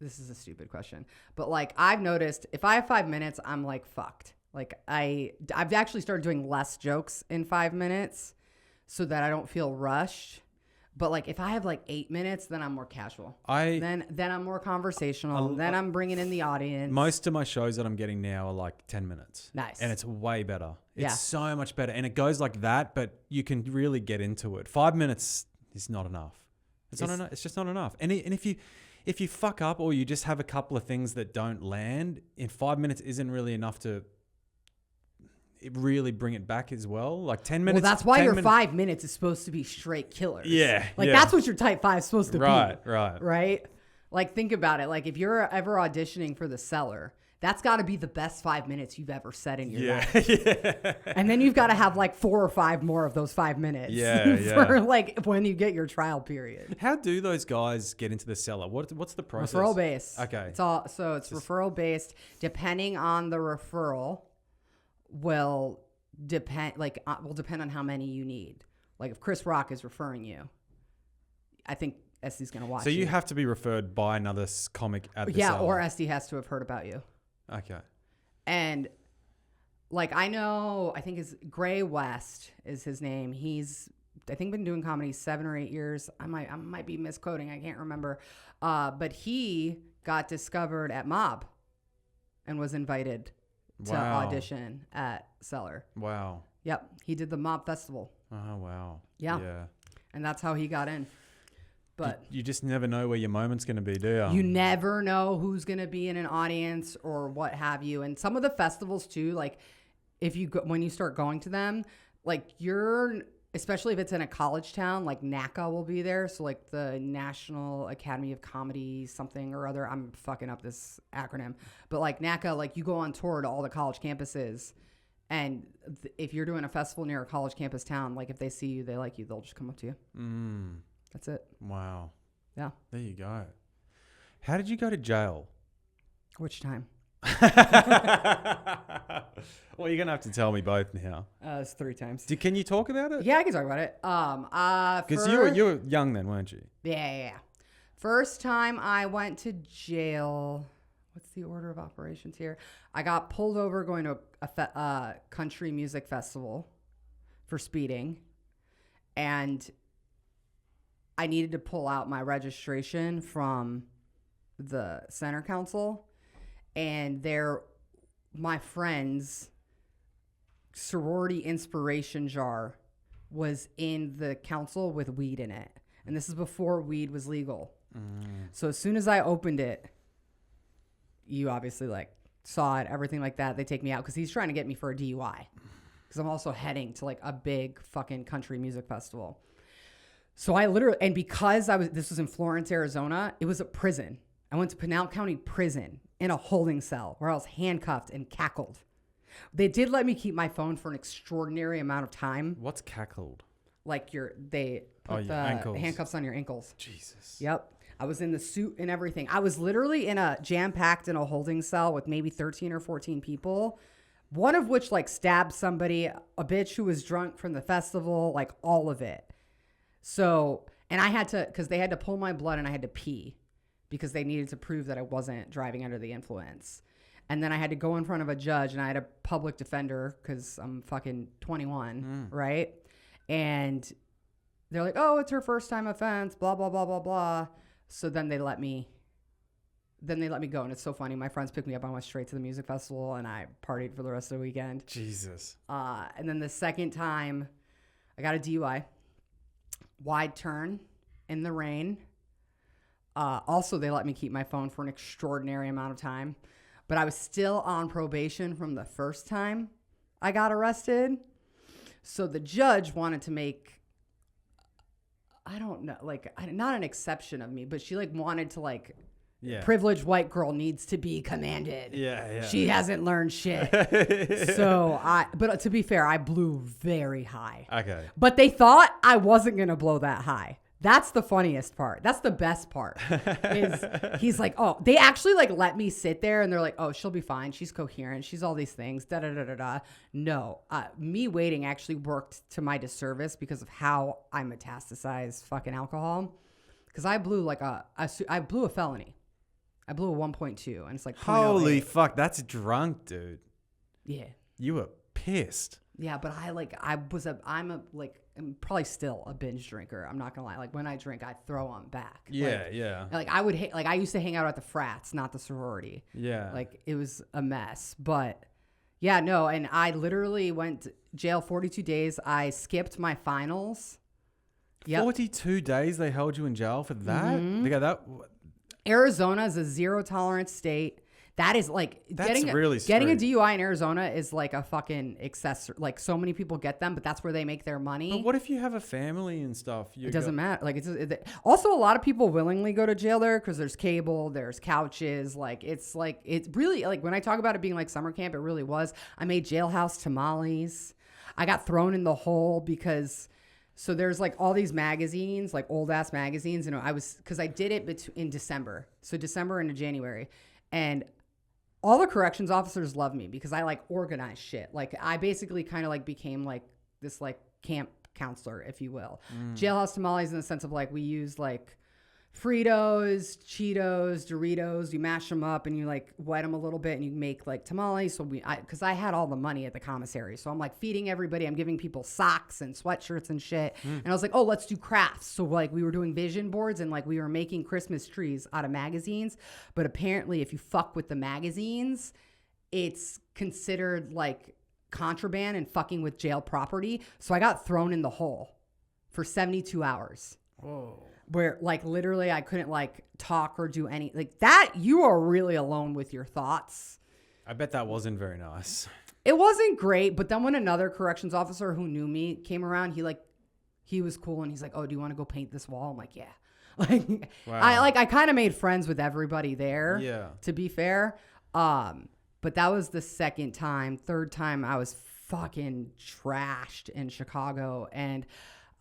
This is a stupid question, but like I've noticed if I have 5 minutes, I'm like fucked. Like I've actually started doing less jokes in 5 minutes so that I don't feel rushed. But like if I have like 8 minutes, then I'm more casual. Then I'm more conversational. Then I'm bringing in the audience. Most of my shows that I'm getting now are like 10 minutes. Nice. And it's way better. It's so much better. And it goes like that, but you can really get into it. 5 minutes is not enough. It's just not enough. And if you fuck up or you just have a couple of things that don't land, in 5 minutes isn't really enough to really bring it back as well. Like 10 minutes. Well, that's why your 5 minutes is supposed to be straight killers. Yeah. Like that's what your type 5 is supposed to be. Right. Like think about it. Like if you're ever auditioning for The Cellar, that's got to be the best 5 minutes you've ever said in your life. Yeah. And then you've got to have like 4 or 5 more of those 5 minutes. For like when you get your trial period. How do those guys get into The Cellar? What's the process? Referral based. Okay. It's referral based. Depending on the referral, will depend on how many you need. Like if Chris Rock is referring you, I think Este's gonna watch. So you have to be referred by another comic at The Cellar. Or Este has to have heard about you. Okay. And like I think his Gray West is his name. He's I think been doing comedy 7 or 8 years. I might be misquoting. I can't remember. But he got discovered at Mob and was invited to audition at Cellar. Wow. Yep. He did the Mob Festival. Oh, wow. Yeah. And that's how he got in. But you just never know where your moment's going to be, do you? You never know who's going to be in an audience or what have you. And some of the festivals too, like when you start going to them, like especially if it's in a college town, like NACA will be there. So like the National Academy of Comedy something or other. I'm fucking up this acronym. But like NACA, like you go on tour to all the college campuses. And if you're doing a festival near a college campus town, like if they see you, they like you, they'll just come up to you. That's it. Wow. Yeah. There you go. How did you go to jail? Which time? Well, you're going to have to tell me both now. It's 3 times. Can you talk about it? Yeah, I can talk about it. Because you were young then, weren't you? Yeah. First time I went to jail. What's the order of operations here? I got pulled over going to a country music festival for speeding. And I needed to pull out my registration from the center council. And my friend's sorority inspiration jar was in the council with weed in it. And this is before weed was legal. So as soon as I opened it, you obviously like saw it, everything like that. They take me out because he's trying to get me for a DUI. Because I'm also heading to like a big fucking country music festival. So I literally, and because this was in Florence, Arizona, it was a prison. I went to Pinal County Prison in a holding cell where I was handcuffed and cackled. They did let me keep my phone for an extraordinary amount of time. What's cackled? Like they put the ankles. Handcuffs on your ankles. Jesus. Yep. I was in the suit and everything. I was literally jam-packed in a holding cell with maybe 13 or 14 people. One of which like stabbed somebody, a bitch who was drunk from the festival, like all of it. So, and I had to, because they had to pull my blood and I had to pee because they needed to prove that I wasn't driving under the influence. And then I had to go in front of a judge and I had a public defender because I'm fucking 21, right? And they're like, oh, it's her first time offense, blah, blah, blah, blah, blah. So then they let me go. And it's so funny. My friends picked me up. I went straight to the music festival and I partied for the rest of the weekend. Jesus. And then the second time I got a DUI, wide turn in the rain. Also, they let me keep my phone for an extraordinary amount of time, but I was still on probation from the first time I got arrested. So the judge wanted to make, I don't know, like not an exception of me, but she like wanted to like, privileged white girl needs to be commanded. Yeah. She hasn't learned shit. But to be fair, I blew very high. Okay. But they thought I wasn't going to blow that high. That's the funniest part. That's the best part. Is he's like, oh, they actually like let me sit there and they're like, oh, she'll be fine. She's coherent. She's all these things. Da da da da da. No, me waiting actually worked to my disservice because of how I metastasize fucking alcohol. Because I blew like I blew a felony. I blew a 1.2 and it's like 0.08. Holy fuck, that's drunk, dude. Yeah. You were pissed. Yeah, but I'm probably still a binge drinker. I'm not gonna lie. Like when I drink, I throw them back. Yeah. Like I would I used to hang out at the frats, not the sorority. Yeah. Like it was a mess. But yeah, no. And I literally went to jail 42 days. I skipped my finals. Yep. 42 days they held you in jail for that? They got that. Arizona is a zero tolerance state. That is like getting a DUI in Arizona is like a fucking accessory. Like so many people get them, but that's where they make their money. But what if you have a family and stuff? It doesn't matter. Like also a lot of people willingly go to jail there because there's cable, there's couches. It's really like when I talk about it being like summer camp, it really was. I made jailhouse tamales. I got thrown in the hole because. So there's like all these magazines, like old ass magazines, and because I did it in December. So December into January, and all the corrections officers love me because I like organize shit. Like I basically kind of like became like this like camp counselor, if you will. Jailhouse tamales in the sense of like we use like Fritos, Cheetos, Doritos, you mash them up and you like wet them a little bit and you make like tamales. So because I had all the money at the commissary. So I'm like feeding everybody. I'm giving people socks and sweatshirts and shit. And I was like, oh, let's do crafts. So like we were doing vision boards and like we were making Christmas trees out of magazines. But apparently if you fuck with the magazines, it's considered like contraband and fucking with jail property. So I got thrown in the hole for 72 hours. Whoa. Where like literally I couldn't like talk or do any like that. You are really alone with your thoughts. I bet that wasn't very nice. It wasn't great, but then when another corrections officer who knew me came around, he was cool and he's like, oh, do you want to go paint this wall? I'm like, yeah. Like wow. I kind of made friends with everybody there. Yeah. To be fair. But that was the second time. Third time I was fucking trashed in Chicago and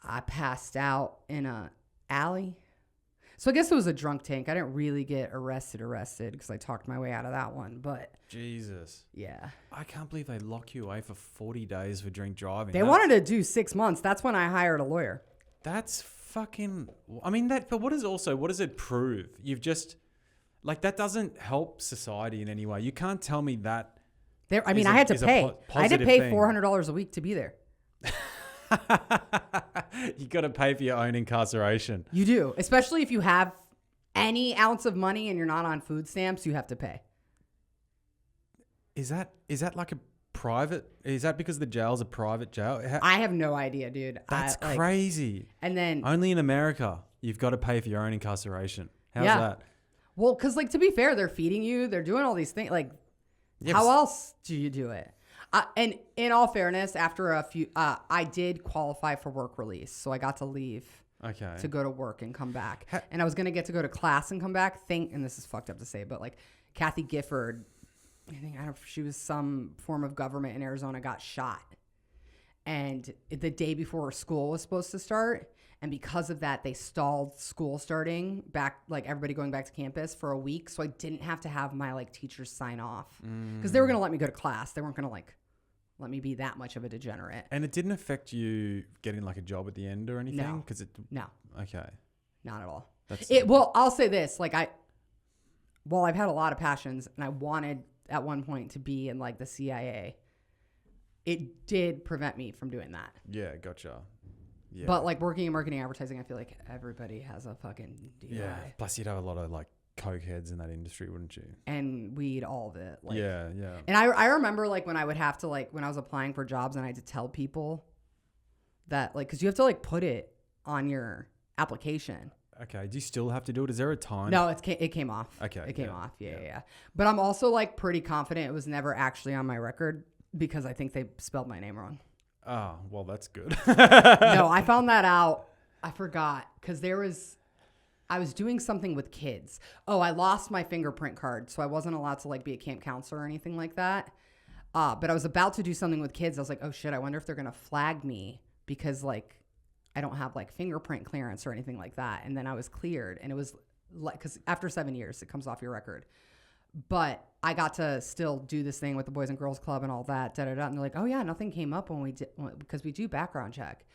I passed out in a alley. So I guess it was a drunk tank. I didn't really get arrested because I talked my way out of that one. But Jesus. Yeah. I can't believe they lock you away for 40 days for drink driving. They wanted to do 6 months. That's when I hired a lawyer. That's fucking... I mean, but what does it prove? You've just... Like, that doesn't help society in any way. You can't tell me that... I had to pay. I had to pay $400 a week to be there. You got to pay for your own incarceration. You do, especially if you have any ounce of money and you're not on food stamps. You have to pay. Is that like a private? Is that because the jail's a private jail? I have no idea, dude. That's crazy. And then only in America you've got to pay for your own incarceration. How's that? Well, because like to be fair, they're feeding you, they're doing all these things. Like, how else do you do it? And in all fairness, after a few, I did qualify for work release, so I got to leave. Okay. To go to work and come back, and I was gonna get to go to class and come back. And this is fucked up to say, but like Kathy Gifford, I don't know if she was some form of government in Arizona, got shot, and the day before school was supposed to start. And because of that, they stalled school starting back, like everybody going back to campus for a week. So I didn't have to have my like teachers sign off because they were going to let me go to class. They weren't going to like let me be that much of a degenerate. And it didn't affect you getting like a job at the end or anything? No. No. Okay. Not at all. Well, I'll say this. Like I've had a lot of passions and I wanted at one point to be in like the CIA. It did prevent me from doing that. Yeah, gotcha. Yeah. But like working in marketing advertising, I feel like everybody has a fucking DUI. Yeah. Plus you'd have a lot of like coke heads in that industry, wouldn't you? And weed, all of it. Like, yeah. And I remember like when I would have to like when I was applying for jobs and I had to tell people that like because you have to like put it on your application. Okay. Do you still have to do it? Is there a time? No, it came off. Okay. It came off. Yeah. But I'm also like pretty confident it was never actually on my record because I think they spelled my name wrong. Oh, well, that's good. No, I found that out. I forgot because I was doing something with kids. Oh, I lost my fingerprint card. So I wasn't allowed to like be a camp counselor or anything like that. But I was about to do something with kids. I was like, oh shit, I wonder if they're going to flag me because like I don't have like fingerprint clearance or anything like that. And then I was cleared and it was like, cause after 7 years, it comes off your record. But I got to still do this thing with the Boys and Girls Club and all that. And they're like, oh yeah, nothing came up when we did, because we do background check.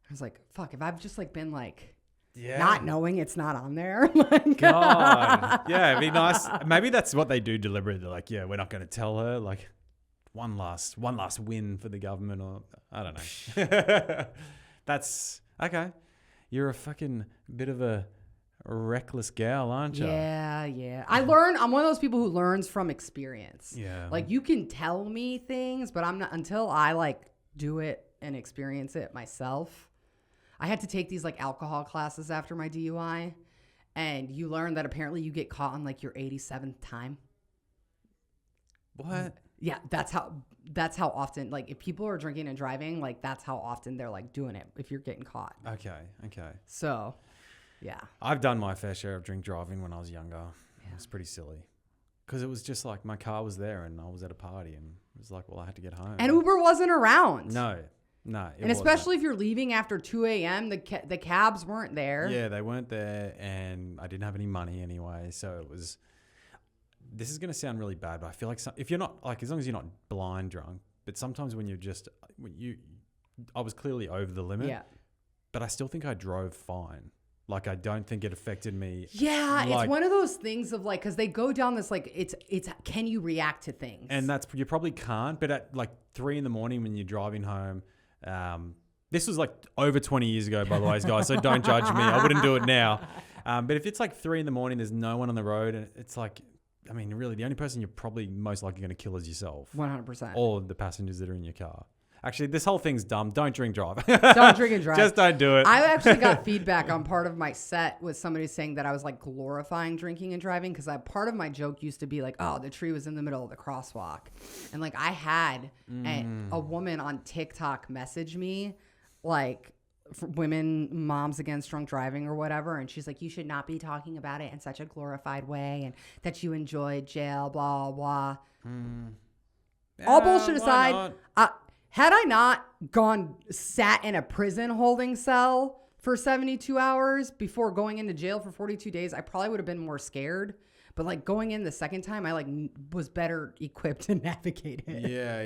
I was like, fuck, if I've just like been like, not knowing it's not on there. Like, God. Yeah, it'd be nice. Maybe that's what they do deliberately. They're like, yeah, we're not going to tell her. Like one last win for the government or I don't know. That's okay. You're a fucking bit of a reckless gal, aren't you? Yeah. I'm one of those people who learns from experience. Yeah. Like you can tell me things, but I'm not until I like do it and experience it myself. I had to take these like alcohol classes after my DUI, and you learn that apparently you get caught on like your 87th time. What? Yeah, that's how often, like if people are drinking and driving, like that's how often they're like doing it if you're getting caught. Okay. So, yeah. I've done my fair share of drink driving when I was younger. Yeah. It was pretty silly. Because it was just like my car was there and I was at a party and it was like, well, I had to get home. And Uber wasn't around. No. And especially if you're leaving after 2 a.m., the cabs weren't there. Yeah, they weren't there and I didn't have any money anyway. So it was, this is going to sound really bad, but I feel like if you're not, like as long as you're not blind drunk, but sometimes when you're just, I was clearly over the limit. Yeah. But I still think I drove fine. Like, I don't think it affected me. Yeah, like, it's one of those things of like, because they go down this like, it's can you react to things? And you probably can't. But at like 3 a.m. when you're driving home, this was like over 20 years ago, by the way, guys. So don't judge me. I wouldn't do it now. But if it's like 3 a.m, there's no one on the road, and it's like, I mean, really, the only person you're probably most likely going to kill is yourself. 100%. Or the passengers that are in your car. Actually, this whole thing's dumb. Don't drink, drive. Don't drink and drive. Just don't do it. I actually got feedback on part of my set with somebody saying that I was like glorifying drinking and driving because part of my joke used to be like, oh, the tree was in the middle of the crosswalk. And like I had a woman on TikTok message me like for women, moms against drunk driving or whatever. And she's like, you should not be talking about it in such a glorified way and that you enjoyed jail, blah, blah. All bullshit aside, had I not sat in a prison holding cell for 72 hours before going into jail for 42 days, I probably would have been more scared. But like going in the second time, I like was better equipped to navigate it. Yeah.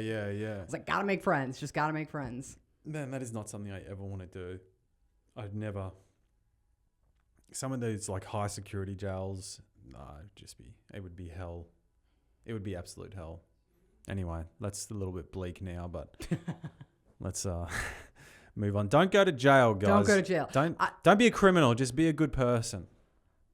It's like, gotta make friends. Just gotta make friends. Man, that is not something I ever want to do. I'd never. Some of those like high security jails, it would be hell. It would be absolute hell. Anyway, that's a little bit bleak now, but let's move on. Don't go to jail, guys. Don't go to jail. Don't be a criminal. Just be a good person.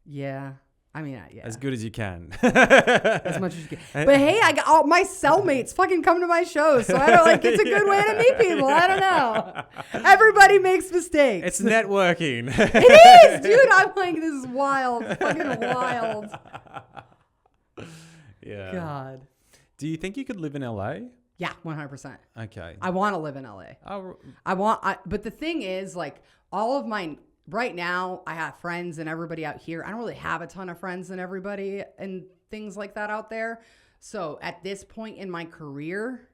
Yeah. I mean, yeah. As good as you can. As much as you can. But hey, I got all my cellmates fucking come to my shows. So I don't like, it's a good way to meet people. I don't know. Everybody makes mistakes. It's networking. It is, dude. I'm like, this is wild. Fucking wild. Yeah. God. Do you think you could live in LA? Yeah, 100%. Okay. I want to live in LA. Oh, But the thing is, like, all of mine right now, I have friends and everybody out here. I don't really have a ton of friends and everybody and things like that out there. So at this point in my career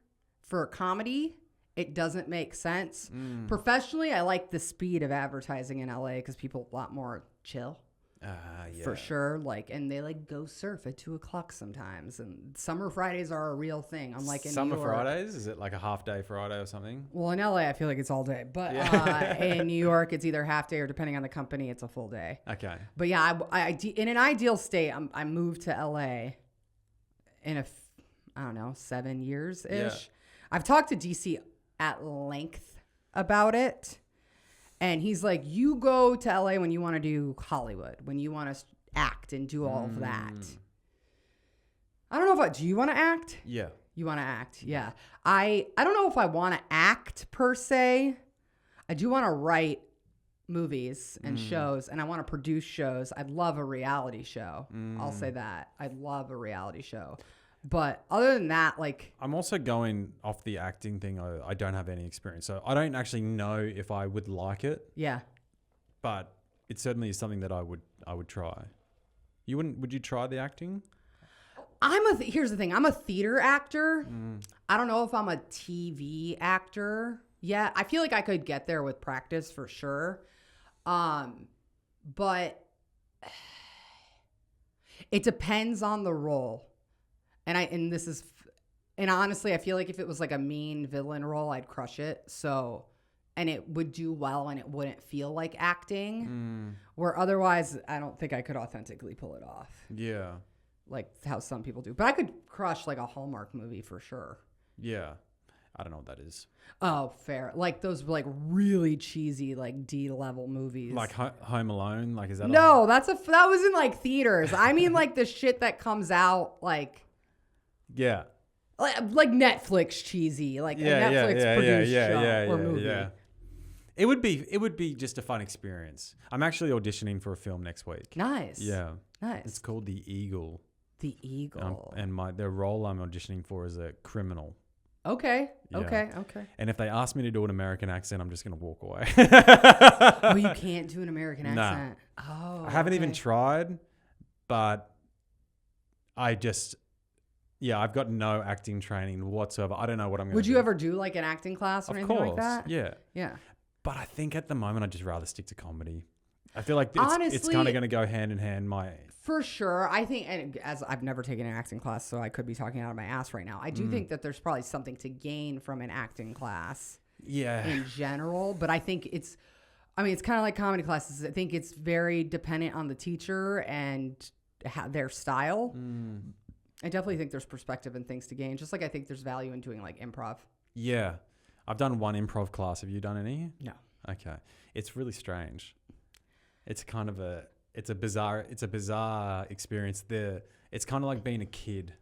for comedy, it doesn't make sense. Professionally, I like the speed of advertising in LA because people are a lot more chill. yeah. For sure. Like, and they like go surf at 2:00 sometimes. And summer Fridays are a real thing. Unlike in Summer New York. Fridays? Is it like a half day Friday or something? Well, in LA, I feel like it's all day. But in New York, it's either half day or depending on the company, it's a full day. Okay. But yeah, in an ideal state, I moved to LA in I don't know, 7 years ish. Yeah. I've talked to DC at length about it. And he's like, you go to LA when you want to do Hollywood, when you want to act and do all of that. I don't know do you want to act? Yeah. You want to act? Yeah. I don't know if I want to act per se. I do want to write movies and shows, and I want to produce shows. I'd love a reality show. I'll say that. I'd love a reality show. But other than that, like... I'm also going off the acting thing. I don't have any experience. So I don't actually know if I would like it. Yeah. But it certainly is something that I would try. You wouldn't? Would you try the acting? Here's the thing. I'm a theater actor. I don't know if I'm a TV actor yet. I feel like I could get there with practice for sure. But it depends on the role. And honestly, I feel like if it was like a mean villain role, I'd crush it. So, and it would do well and it wouldn't feel like acting. Where otherwise, I don't think I could authentically pull it off. Yeah. Like how some people do. But I could crush like a Hallmark movie for sure. Yeah. I don't know what that is. Oh, fair. Like those like really cheesy like D-level movies. Like Home Alone? Like is that? No, that was in like theaters. I mean like the shit that comes out like. Yeah. Like Netflix cheesy, like a Netflix produced show or movie. Yeah. It would be just a fun experience. I'm actually auditioning for a film next week. Nice. Yeah. Nice. It's called The Eagle. The Eagle. And the role I'm auditioning for is a criminal. Okay. Yeah. Okay. And if they ask me to do an American accent, I'm just going to walk away. Oh, you can't do an American accent? Nah. Oh, I haven't even tried, but I've got no acting training whatsoever. I don't know what I'm going to do. Would you ever do like an acting class or anything like that? Yeah. Yeah. But I think at the moment I'd just rather stick to comedy. I feel like it's Honestly, kind of going to go hand in hand. For sure. I think, and as I've never taken an acting class, so I could be talking out of my ass right now. I do think that there's probably something to gain from an acting class. Yeah. In general. But I think it's kind of like comedy classes. I think it's very dependent on the teacher and their style. I definitely think there's perspective and things to gain. Just like I think there's value in doing like improv. Yeah. I've done one improv class. Have you done any? No. Okay. It's really strange. It's kind of it's a bizarre experience there. It's kind of like being a kid.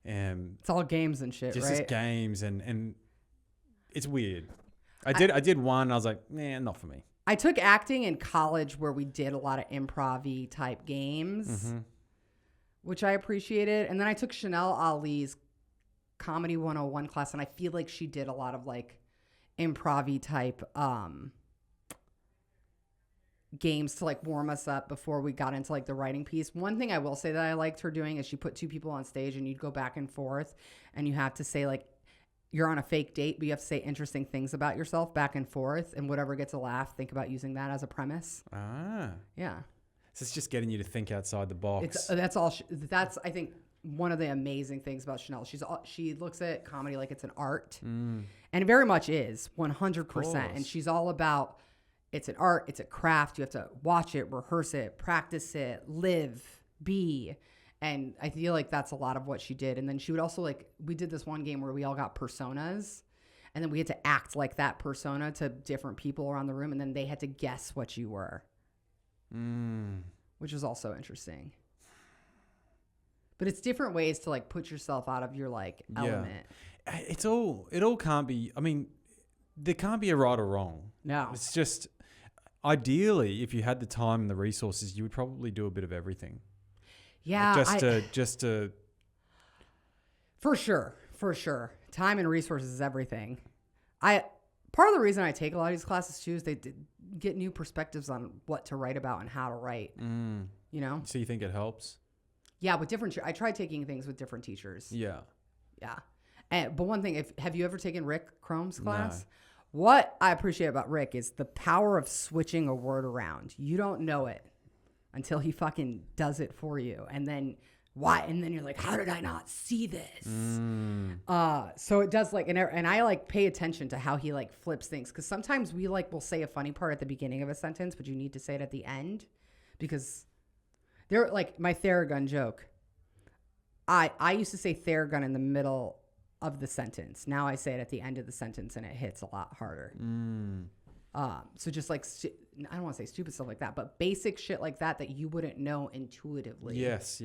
It's all games and shit, just right? Just games and it's weird. I did one and I was like, not for me. I took acting in college where we did a lot of improv-y type games, which I appreciated. And then I took Chanel Ali's Comedy 101 class, and I feel like she did a lot of like improv-y type games to like warm us up before we got into like the writing piece. One thing I will say that I liked her doing is she put two people on stage and you'd go back and forth and you have to say like you're on a fake date, but you have to say interesting things about yourself back and forth, and whatever gets a laugh, think about using that as a premise. Yeah. So it's just getting you to think outside the box. That's I think one of the amazing things about Chanel. She looks at comedy like it's an art, and it very much is 100%. And she's all about it's an art, it's a craft. You have to watch it, rehearse it, practice it, live, be. And I feel like that's a lot of what she did. And then she would also we did this one game where we all got personas, and then we had to act like that persona to different people around the room, and then they had to guess what you were, which was also interesting. But it's different ways to like put yourself out of your like element. It all can't be, I mean, there can't be a right or wrong. No. It's just, ideally, if you had the time and the resources, you would probably do a bit of everything. Yeah. Just to. For sure. Time and resources is everything. Part of the reason I take a lot of these classes too is they get new perspectives on what to write about and how to write. You know? So you think it helps? Yeah, with different. I tried taking things with different teachers. Yeah. But one thing, have you ever taken Rick Chrome's class? No. What I appreciate about Rick is the power of switching a word around. You don't know it until he fucking does it for you. And then why? And then you're like, how did I not see this? So it does like, and I like pay attention to how he like flips things. Cause sometimes we like will say a funny part at the beginning of a sentence, but you need to say it at the end because they're like my Theragun joke. I used to say Theragun in the middle of the sentence. Now I say it at the end of the sentence and it hits a lot harder. So just like, I don't want to say stupid stuff like that, but basic shit like that you wouldn't know intuitively. Yes.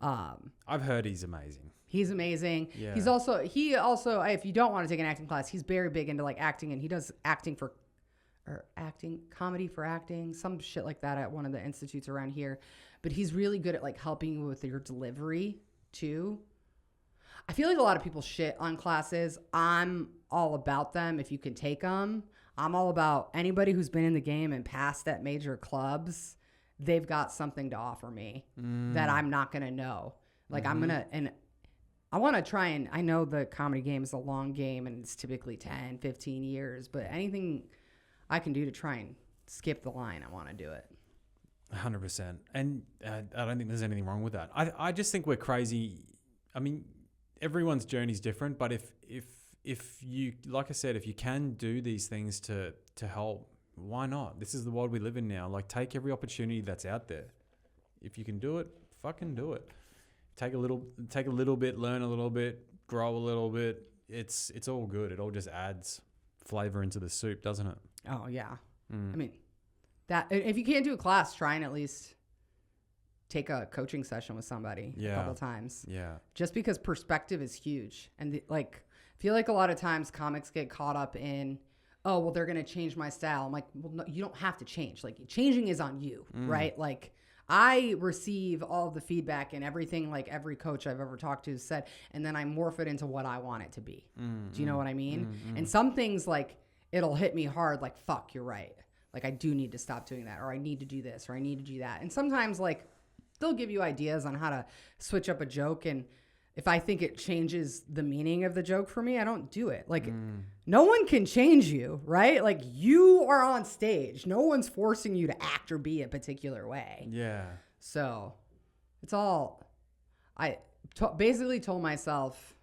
I've heard he's amazing. He's amazing. Yeah. He also, if you don't want to take an acting class, he's very big into like acting, and he does comedy for acting, some shit like that at one of the institutes around here. But he's really good at like helping you with your delivery too. I feel like a lot of people shit on classes. I'm all about them if you can take them. I'm all about anybody who's been in the game and passed at major clubs. They've got something to offer me that I'm not going to know. Like I want to try, and I know the comedy game is a long game and it's typically 10, 15 years, but anything I can do to try and skip the line, I want to do it. 100%. And I don't think there's anything wrong with that. I just think we're crazy. I mean, everyone's journey is different, but if you, like I said, if you can do these things to help, why not? This is the world we live in now. Like, take every opportunity that's out there. If you can do it, fucking do it. Take a little bit, learn a little bit, grow a little bit. It's all good. It all just adds flavor into the soup, doesn't it? Oh yeah. I mean, that if you can't do a class, try and at least take a coaching session with somebody a couple times. Yeah. Just because perspective is huge. And I feel like a lot of times comics get caught up in, oh, well, they're going to change my style. I'm like, well, no, you don't have to change. Like, changing is on you, right? Like, I receive all of the feedback and everything, like every coach I've ever talked to said, and then I morph it into what I want it to be. Do you know what I mean? And some things, like, it'll hit me hard, like, fuck, you're right. Like, I do need to stop doing that, or I need to do this, or I need to do that. And sometimes, like, they'll give you ideas on how to switch up a joke, and if I think it changes the meaning of the joke for me, I don't do it. Like, no one can change you, right? Like, you are on stage. No one's forcing you to act or be a particular way. Yeah. So, it's all... basically told myself,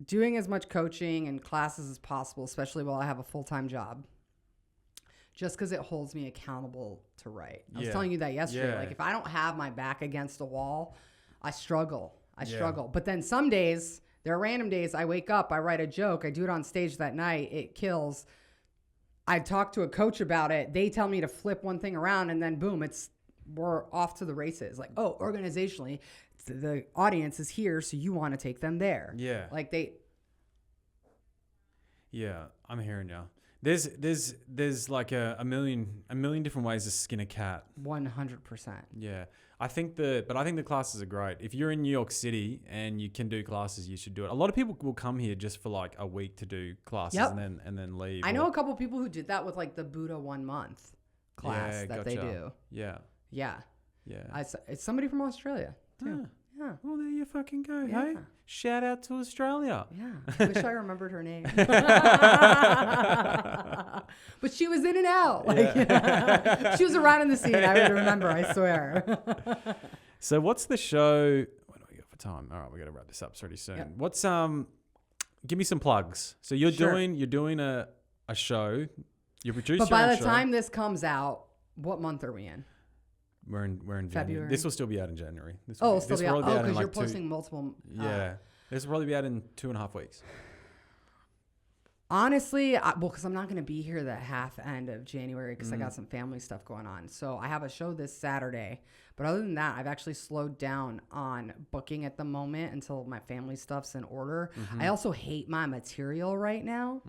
doing as much coaching and classes as possible, especially while I have a full-time job, just because it holds me accountable to write. I was telling you that yesterday. Like, if I don't have my back against a wall, I struggle. But then some days, there are random days, I wake up, I write a joke, I do it on stage that night, it kills. I talk to a coach about it. They tell me to flip one thing around, and then boom, we're off to the races. Like, oh, organizationally, the audience is here, so you want to take them there. Yeah. Like Yeah, I'm hearing you. There's like a million different ways to skin a cat. 100%. Yeah. I think the classes are great. If you're in New York City and you can do classes, you should do it. A lot of people will come here just for like a week to do classes and then leave. I know a couple people who did that with like the Buddha 1 month class that they do. Yeah. Yeah. Yeah. It's somebody from Australia too. Yeah. Well, there you fucking go. Yeah. Hey, shout out to Australia. Yeah. I wish I remembered her name. But she was in and out. Like, she was around in the scene. I would remember, I swear. So what's the show? What do we got for time? All right, we got to wrap this up pretty soon. Yep. What's give me some plugs. So you're doing a show. You produce But by the time this comes out, what month are we in? We're in February. January. This will still be out in January. It'll still be out. Oh, because you're posting multiple. Yeah. This will probably be out in 2.5 weeks. Honestly, because I'm not going to be here the half end of January because I got some family stuff going on. So I have a show this Saturday. But other than that, I've actually slowed down on booking at the moment until my family stuff's in order. I also hate my material right now.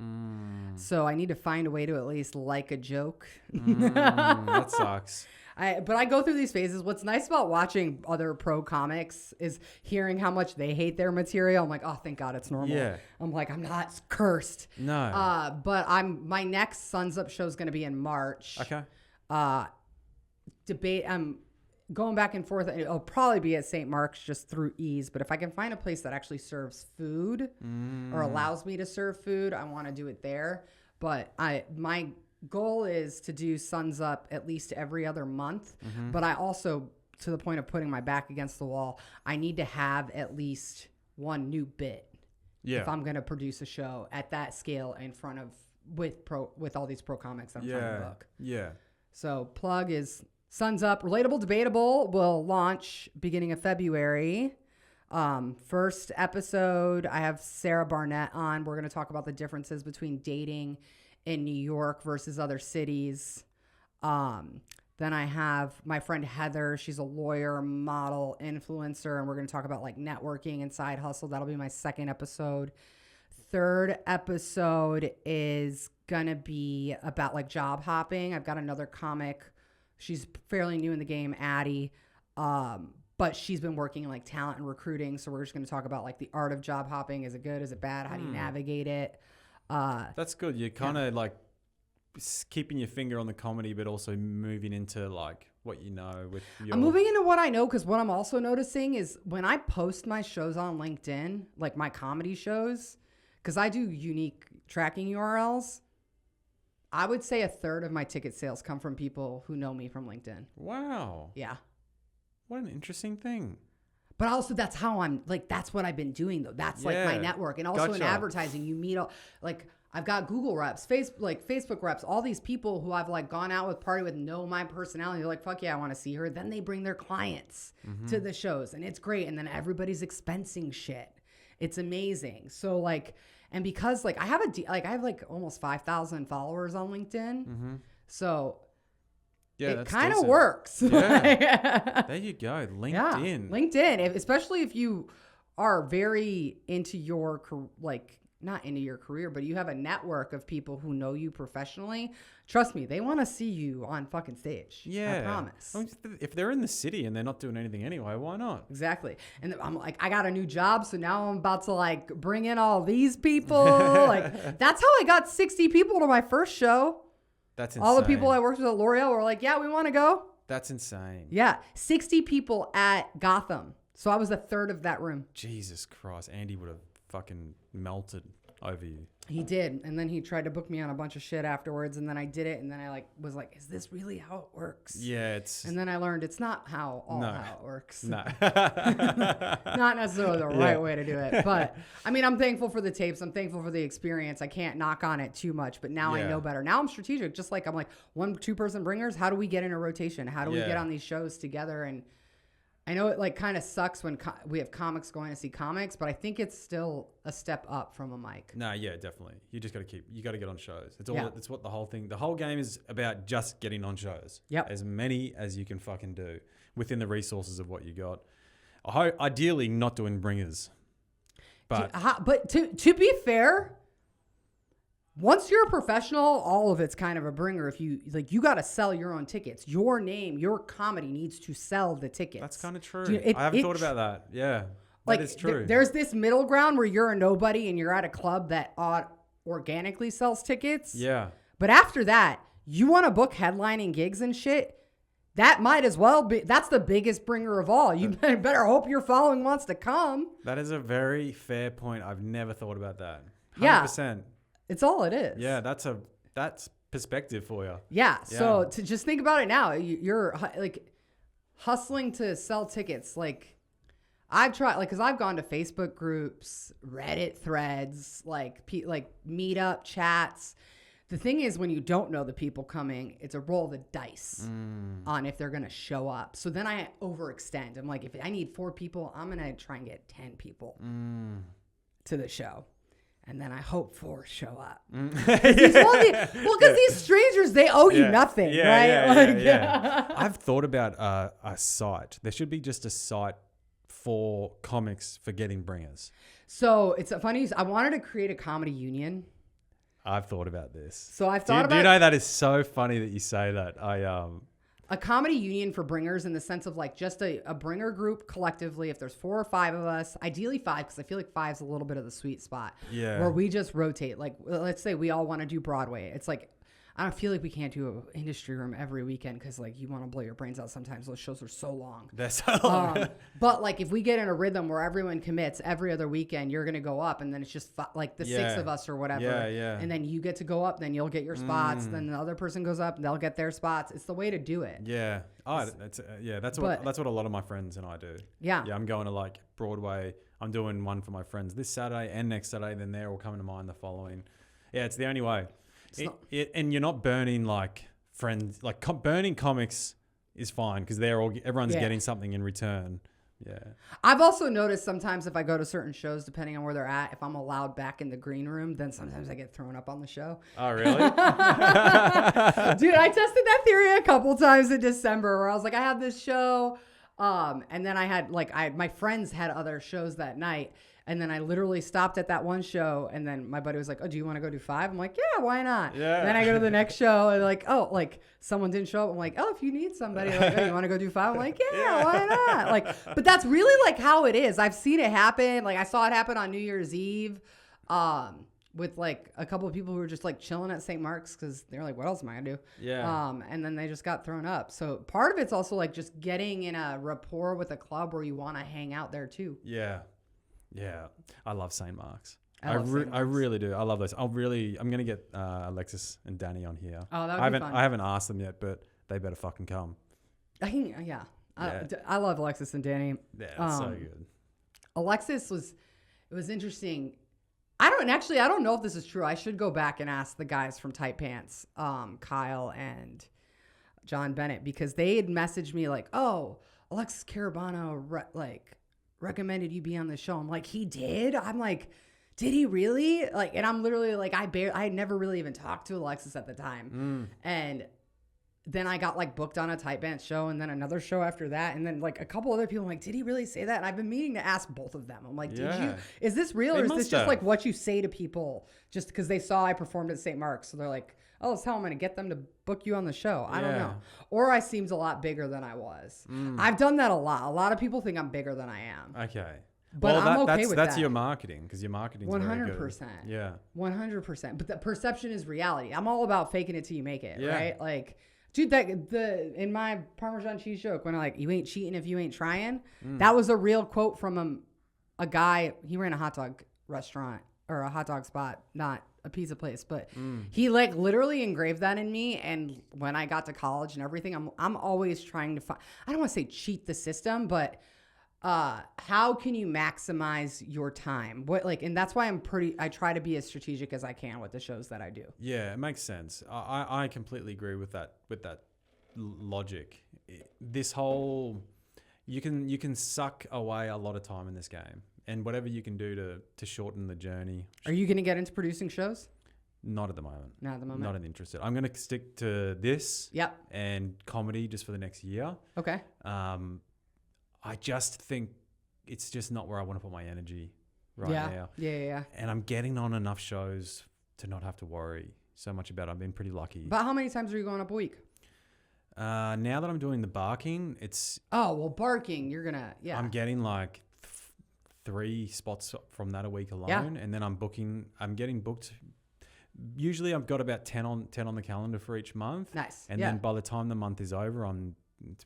So I need to find a way to at least like a joke. That sucks. But I go through these phases. What's nice about watching other pro comics is hearing how much they hate their material. I'm like, oh, thank God it's normal. Yeah. I'm like, I'm not cursed. No. But my next Suns Up show is going to be in March. Okay. I'm going back and forth. It'll probably be at St. Mark's just through ease. But if I can find a place that actually serves food or allows me to serve food, I want to do it there. But my goal is to do Suns Up at least every other month. But I also, to the point of putting my back against the wall, I need to have at least one new bit. Yeah. If I'm going to produce a show at that scale in front of with all these pro comics that I'm trying to book. Yeah. So plug is Suns Up. Relatable Debatable will launch beginning of February. First episode, I have Sarah Barnett on. We're going to talk about the differences between dating in New York versus other cities. Then I have my friend Heather. She's a lawyer, model, influencer, and we're going to talk about like networking and side hustle. That'll be my second episode. Third episode is going to be about like job hopping. I've got another comic. She's fairly new in the game, Addie. But she's been working in like talent and recruiting. So we're just going to talk about like the art of job hopping. Is it good? Is it bad? How do you navigate it? That's good. You're kind of like keeping your finger on the comedy, but also moving into like what you know with your... I'm moving into what I know because what I'm also noticing is when I post my shows on LinkedIn, like my comedy shows, because I do unique tracking URLs, I would say a third of my ticket sales come from people who know me from LinkedIn. Wow. Yeah. What an interesting thing. But also that's how I'm like, that's what I've been doing though. That's like my network. And also in advertising, you meet like I've got Google reps, Facebook reps, all these people who I've like gone out with, party with, know my personality. They're like, fuck yeah, I want to see her. Then they bring their clients to the shows and it's great. And then everybody's expensing shit. It's amazing. So like, and because like I have almost 5,000 followers on LinkedIn. So yeah, it kind of works. Yeah. There you go. LinkedIn. Yeah, LinkedIn, especially if you are very into your, like, not into your career, but you have a network of people who know you professionally. Trust me, they want to see you on fucking stage. Yeah. I promise. I mean, if they're in the city and they're not doing anything anyway, why not? Exactly. And I'm like, I got a new job, so now I'm about to like bring in all these people. Like, that's how I got 60 people to my first show. That's insane. All the people I worked with at L'Oreal were like, yeah, we want to go. That's insane. Yeah. 60 people at Gotham. So I was a third of that room. Jesus Christ. Andy would have fucking melted over you. He did. And then he tried to book me on a bunch of shit afterwards. And then I did it. And then I was like, is this really how it works? Yeah. And then I learned it's not how it works. No. Not necessarily the right way to do it. But I mean, I'm thankful for the tapes. I'm thankful for the experience. I can't knock on it too much, but now I know better. Now I'm strategic. Just like I'm like 1-2 person bringers. How do we get in a rotation? How do we get on these shows together? And I know it like kind of sucks when we have comics going to see comics, but I think it's still a step up from a mic. No, yeah, definitely. You just got to get on shows. It's all. It's what the whole game is about. Just getting on shows. Yep. As many as you can fucking do within the resources of what you got. Ideally, not doing bringers. But to be fair, once you're a professional, all of it's kind of a bringer. If you like, you got to sell your own tickets. Your name, your comedy needs to sell the tickets. That's kind of true. I haven't thought about that. Yeah, like, that is true. There's this middle ground where you're a nobody and you're at a club that organically sells tickets. Yeah. But after that, you want to book headlining gigs and shit. That might as well be. That's the biggest bringer of all. You better hope your following wants to come. That is a very fair point. I've never thought about that. 100%. Yeah. It's all it is. Yeah, that's perspective for you. Yeah. So to just think about it now, you're like hustling to sell tickets. Like I've tried, like, cause I've gone to Facebook groups, Reddit threads, like meetup chats. The thing is, when you don't know the people coming, it's a roll of the dice on if they're gonna show up. So then I overextend. I'm like, if I need 4 people, I'm gonna try and get 10 people to the show. And then I hope 4 show up. Mm. Because these strangers, they owe you nothing, right? I've thought about a site. There should be just a site for comics for getting bringers. So it's funny. I wanted to create a comedy union. I've thought about this. So I've thought about. Do you know that is so funny that you say that? A comedy union for bringers in the sense of like just a bringer group collectively. If there's 4 or 5 of us, ideally 5, because I feel like 5's a little bit of the sweet spot. Yeah. Where we just rotate. Like, let's say we all want to do Broadway. It's like, I don't feel like we can't do an industry room every weekend because like you want to blow your brains out sometimes. Those shows are so long. They're so long. But like if we get in a rhythm where everyone commits every other weekend, you're going to go up and then it's just like the 6 of us or whatever. Yeah. And then you get to go up, then you'll get your spots. Then the other person goes up and they'll get their spots. It's the way to do it. Yeah. That's what a lot of my friends and I do. Yeah. Yeah. I'm going to like Broadway. I'm doing one for my friends this Saturday and next Saturday. Then they're all coming to mine the following. Yeah. It's the only way. And you're not burning like friends, like burning comics is fine because everyone's getting something in return. Yeah. I've also noticed sometimes if I go to certain shows, depending on where they're at, if I'm allowed back in the green room, then sometimes I get thrown up on the show. Oh, really? Dude, I tested that theory a couple times in December where I was like, I have this show. And then I had my friends had other shows that night. And then I literally stopped at that one show. And then my buddy was like, oh, do you want to go do 5? I'm like, yeah, why not? Yeah. And then I go to the next show and someone didn't show up. I'm like, oh, if you need somebody, like, oh, you want to go do 5? I'm like, yeah, why not? But that's really like how it is. I've seen it happen. Like I saw it happen on New Year's Eve with like a couple of people who were just like chilling at St. Mark's because they're like, what else am I gonna do? Yeah. And then they just got thrown up. So part of it's also like just getting in a rapport with a club where you want to hang out there too. Yeah. Yeah, I love St. Mark's. I really do. I love those. I'm going to get Alexis and Danny on here. Oh, that would be fun. I haven't asked them yet, but they better fucking come. I love Alexis and Danny. Yeah, it's so good. Alexis it was interesting. I don't know if this is true. I should go back and ask the guys from Tight Pants, Kyle and John Bennett, because they had messaged me like, oh, Alexis Carabano, recommended you be on the show. I'm like, he did? I'm like, did he really? Like, and I'm literally like, I had never really even talked to Alexis at the time. And then I got like booked on a Tight Pants show and then another show after that. And then like a couple other people, I'm like, did he really say that? And I've been meaning to ask both of them. I'm like, is this real or is this just like what you say to people just because they saw I performed at St. Mark's? So they're like, oh, that's how I'm going to get them to book you on the show. I don't know. Or I seemed a lot bigger than I was. I've done that a lot. A lot of people think I'm bigger than I am. Okay. But I'm okay with that. That's your marketing because your marketing's 100%. Very good. Yeah. 100%. But the perception is reality. I'm all about faking it till you make it, right? Like, dude, in my Parmesan cheese joke, when I'm like, you ain't cheating if you ain't trying, that was a real quote from a guy. He ran a hot dog restaurant or a hot dog spot, not a pizza place, but he like literally engraved that in me. And when I got to college and everything, I'm always trying to find, I don't want to say cheat the system, but how can you maximize your time? And that's why I try to be as strategic as I can with the shows that I do. Yeah, it makes sense. I completely agree with that logic. This whole, you can suck away a lot of time in this game. And whatever you can do to shorten the journey. Are you going to get into producing shows? Not at the moment. Not at the moment. Not interested. I'm going to stick to this. Yep. And comedy just for the next year. Okay. I just think it's just not where I want to put my energy right now. Yeah. And I'm getting on enough shows to not have to worry so much about it. I've been pretty lucky. But how many times are you going up a week? Now that I'm doing the barking, it's... Oh, well, barking, you're going to... Yeah. I'm getting like 3 spots from that a week alone. Yeah. And then I'm getting booked. Usually I've got about 10 on the calendar for each month. Nice. And then by the time the month is over, I'm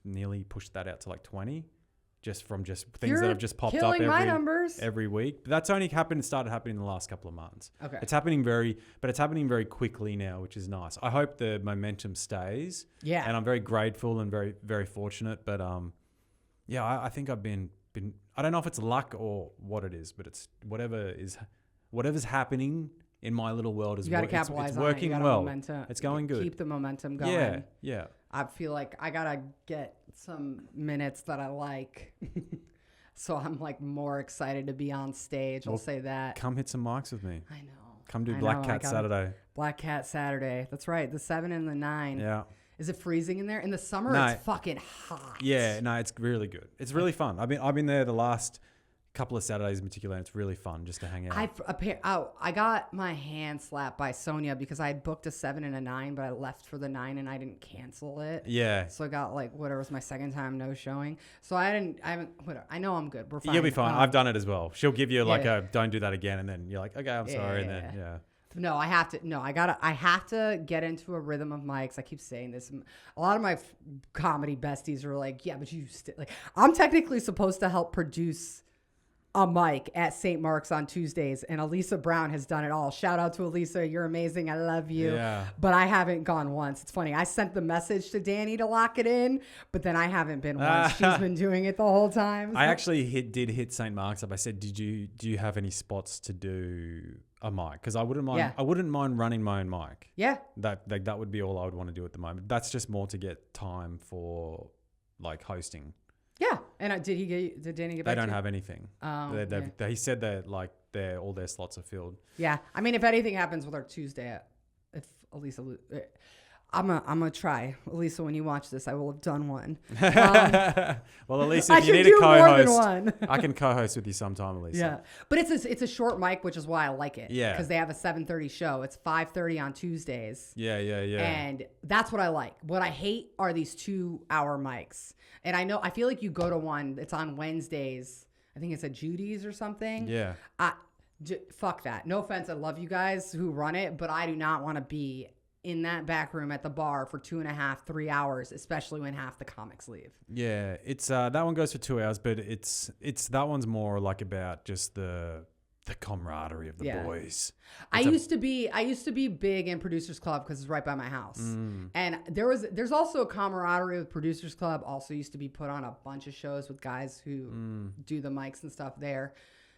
nearly pushed that out to like 20. Just from things that have just popped up every week. But that's only started happening in the last couple of months. Okay. It's happening very quickly now, which is nice. I hope the momentum stays. Yeah. And I'm very grateful and very, very fortunate. But I think I've been I don't know if it's luck or what it is, but it's whatever's happening in my little world is you got to capitalize on working it. You well. Momentum. It's going good. Keep the momentum going. Yeah. I feel like I got to get some minutes that I like. So I'm like more excited to be on stage. I'll say that. Come hit some mics with me. I know. Come do Black Cat Saturday. Black Cat Saturday. That's right. The 7 and the 9. Yeah. Is it freezing in there? In the summer, No. it's fucking hot. Yeah, no, it's really good. It's really fun. I've been there the last couple of Saturdays in particular, and it's really fun just to hang out. I got my hand slapped by Sonia because I had booked a 7 and a 9, but I left for the 9 and I didn't cancel it. Yeah. So I got like whatever was my second time no showing. So I haven't whatever. I know I'm good. We're fine. You'll be fine. I've done it as well. She'll give you like yeah. a don't do that again, and then you're like, okay, I'm sorry, and then yeah. No, I have to. No, I have to get into a rhythm of mics. I keep saying this. A lot of my comedy besties are like, yeah, but you like. I'm technically supposed to help produce a mic at St. Mark's on Tuesdays, and Elisa Brown has done it all. Shout out to Elisa. You're amazing. I love you. Yeah. But I haven't gone once. It's funny. I sent the message to Danny to lock it in, but then I haven't been once. She's been doing it the whole time. I actually did hit St. Mark's up. I said, do you have any spots to do a mic? Because I wouldn't mind. Yeah. I wouldn't mind running my own mic. Yeah. That would be all I would want to do at the moment. That's just more to get time for like hosting. Yeah, and did Danny get back? They don't have anything. He said that like all their slots are filled. Yeah, I mean, if anything happens with our Tuesday, if Elisa, I'm gonna try. Elisa, when you watch this, I will have done one. Well, Elisa, if you need a co-host, I can co-host with you sometime, Elisa. Yeah, but it's a short mic, which is why I like it. Yeah, because they have a 7:30 show. It's 5:30 on Tuesdays. Yeah. And that's what I like. What I hate are these 2-hour mics. And I feel like you go to one, it's on Wednesdays. I think it's at Judy's or something. Yeah. Fuck that. No offense. I love you guys who run it, but I do not want to be in that back room at the bar for 2.5, 3 hours, especially when half the comics leave. Yeah. It's that one goes for 2 hours, but it's that one's more like about just the camaraderie of the boys. I used to be big in Producers Club because it's right by my house. And there's also a camaraderie with Producers Club. Also used to be put on a bunch of shows with guys who do the mics and stuff there.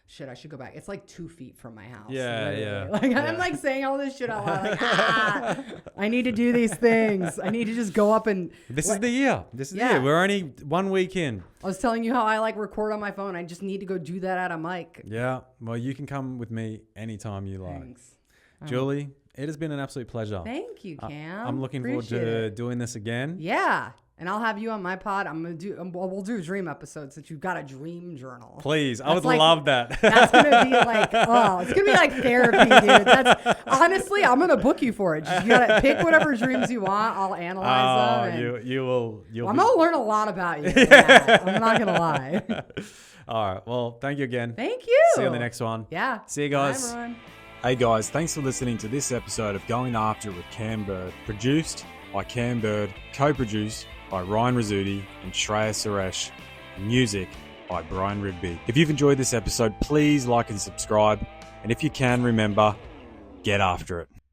Shit, I should go back. It's like 2 feet from my house. Yeah, literally. yeah. Like yeah. I'm like saying all this shit out loud. Like, I need to do these things. I need to just go up and. This is the year. We're only 1 week in. I was telling you how I like record on my phone. I just need to go do that at a mic. Yeah. Well, you can come with me anytime you like. Thanks. Julie, it has been an absolute pleasure. Thank you, Cam. I'm looking forward to doing this again. Yeah. And I'll have you on my pod. We'll do dream episodes that you've got a dream journal. Please. I would love that. That's going to be like, it's going to be like therapy, dude. Honestly, I'm going to book you for it. You got to pick whatever dreams you want. I'll analyze them. I'm going to learn a lot about you. Yeah, I'm not going to lie. All right. Well, thank you again. Thank you. See you in the next one. Yeah. See you guys. Bye, everyone. Hey guys, thanks for listening to this episode of Going After It with Cam Bird. Produced by Cam Bird, co-produced by Ryan Rizzuti and Shreya Suresh. Music by Brian Rigby. If you've enjoyed this episode, please like and subscribe. And if you can, remember, get after it.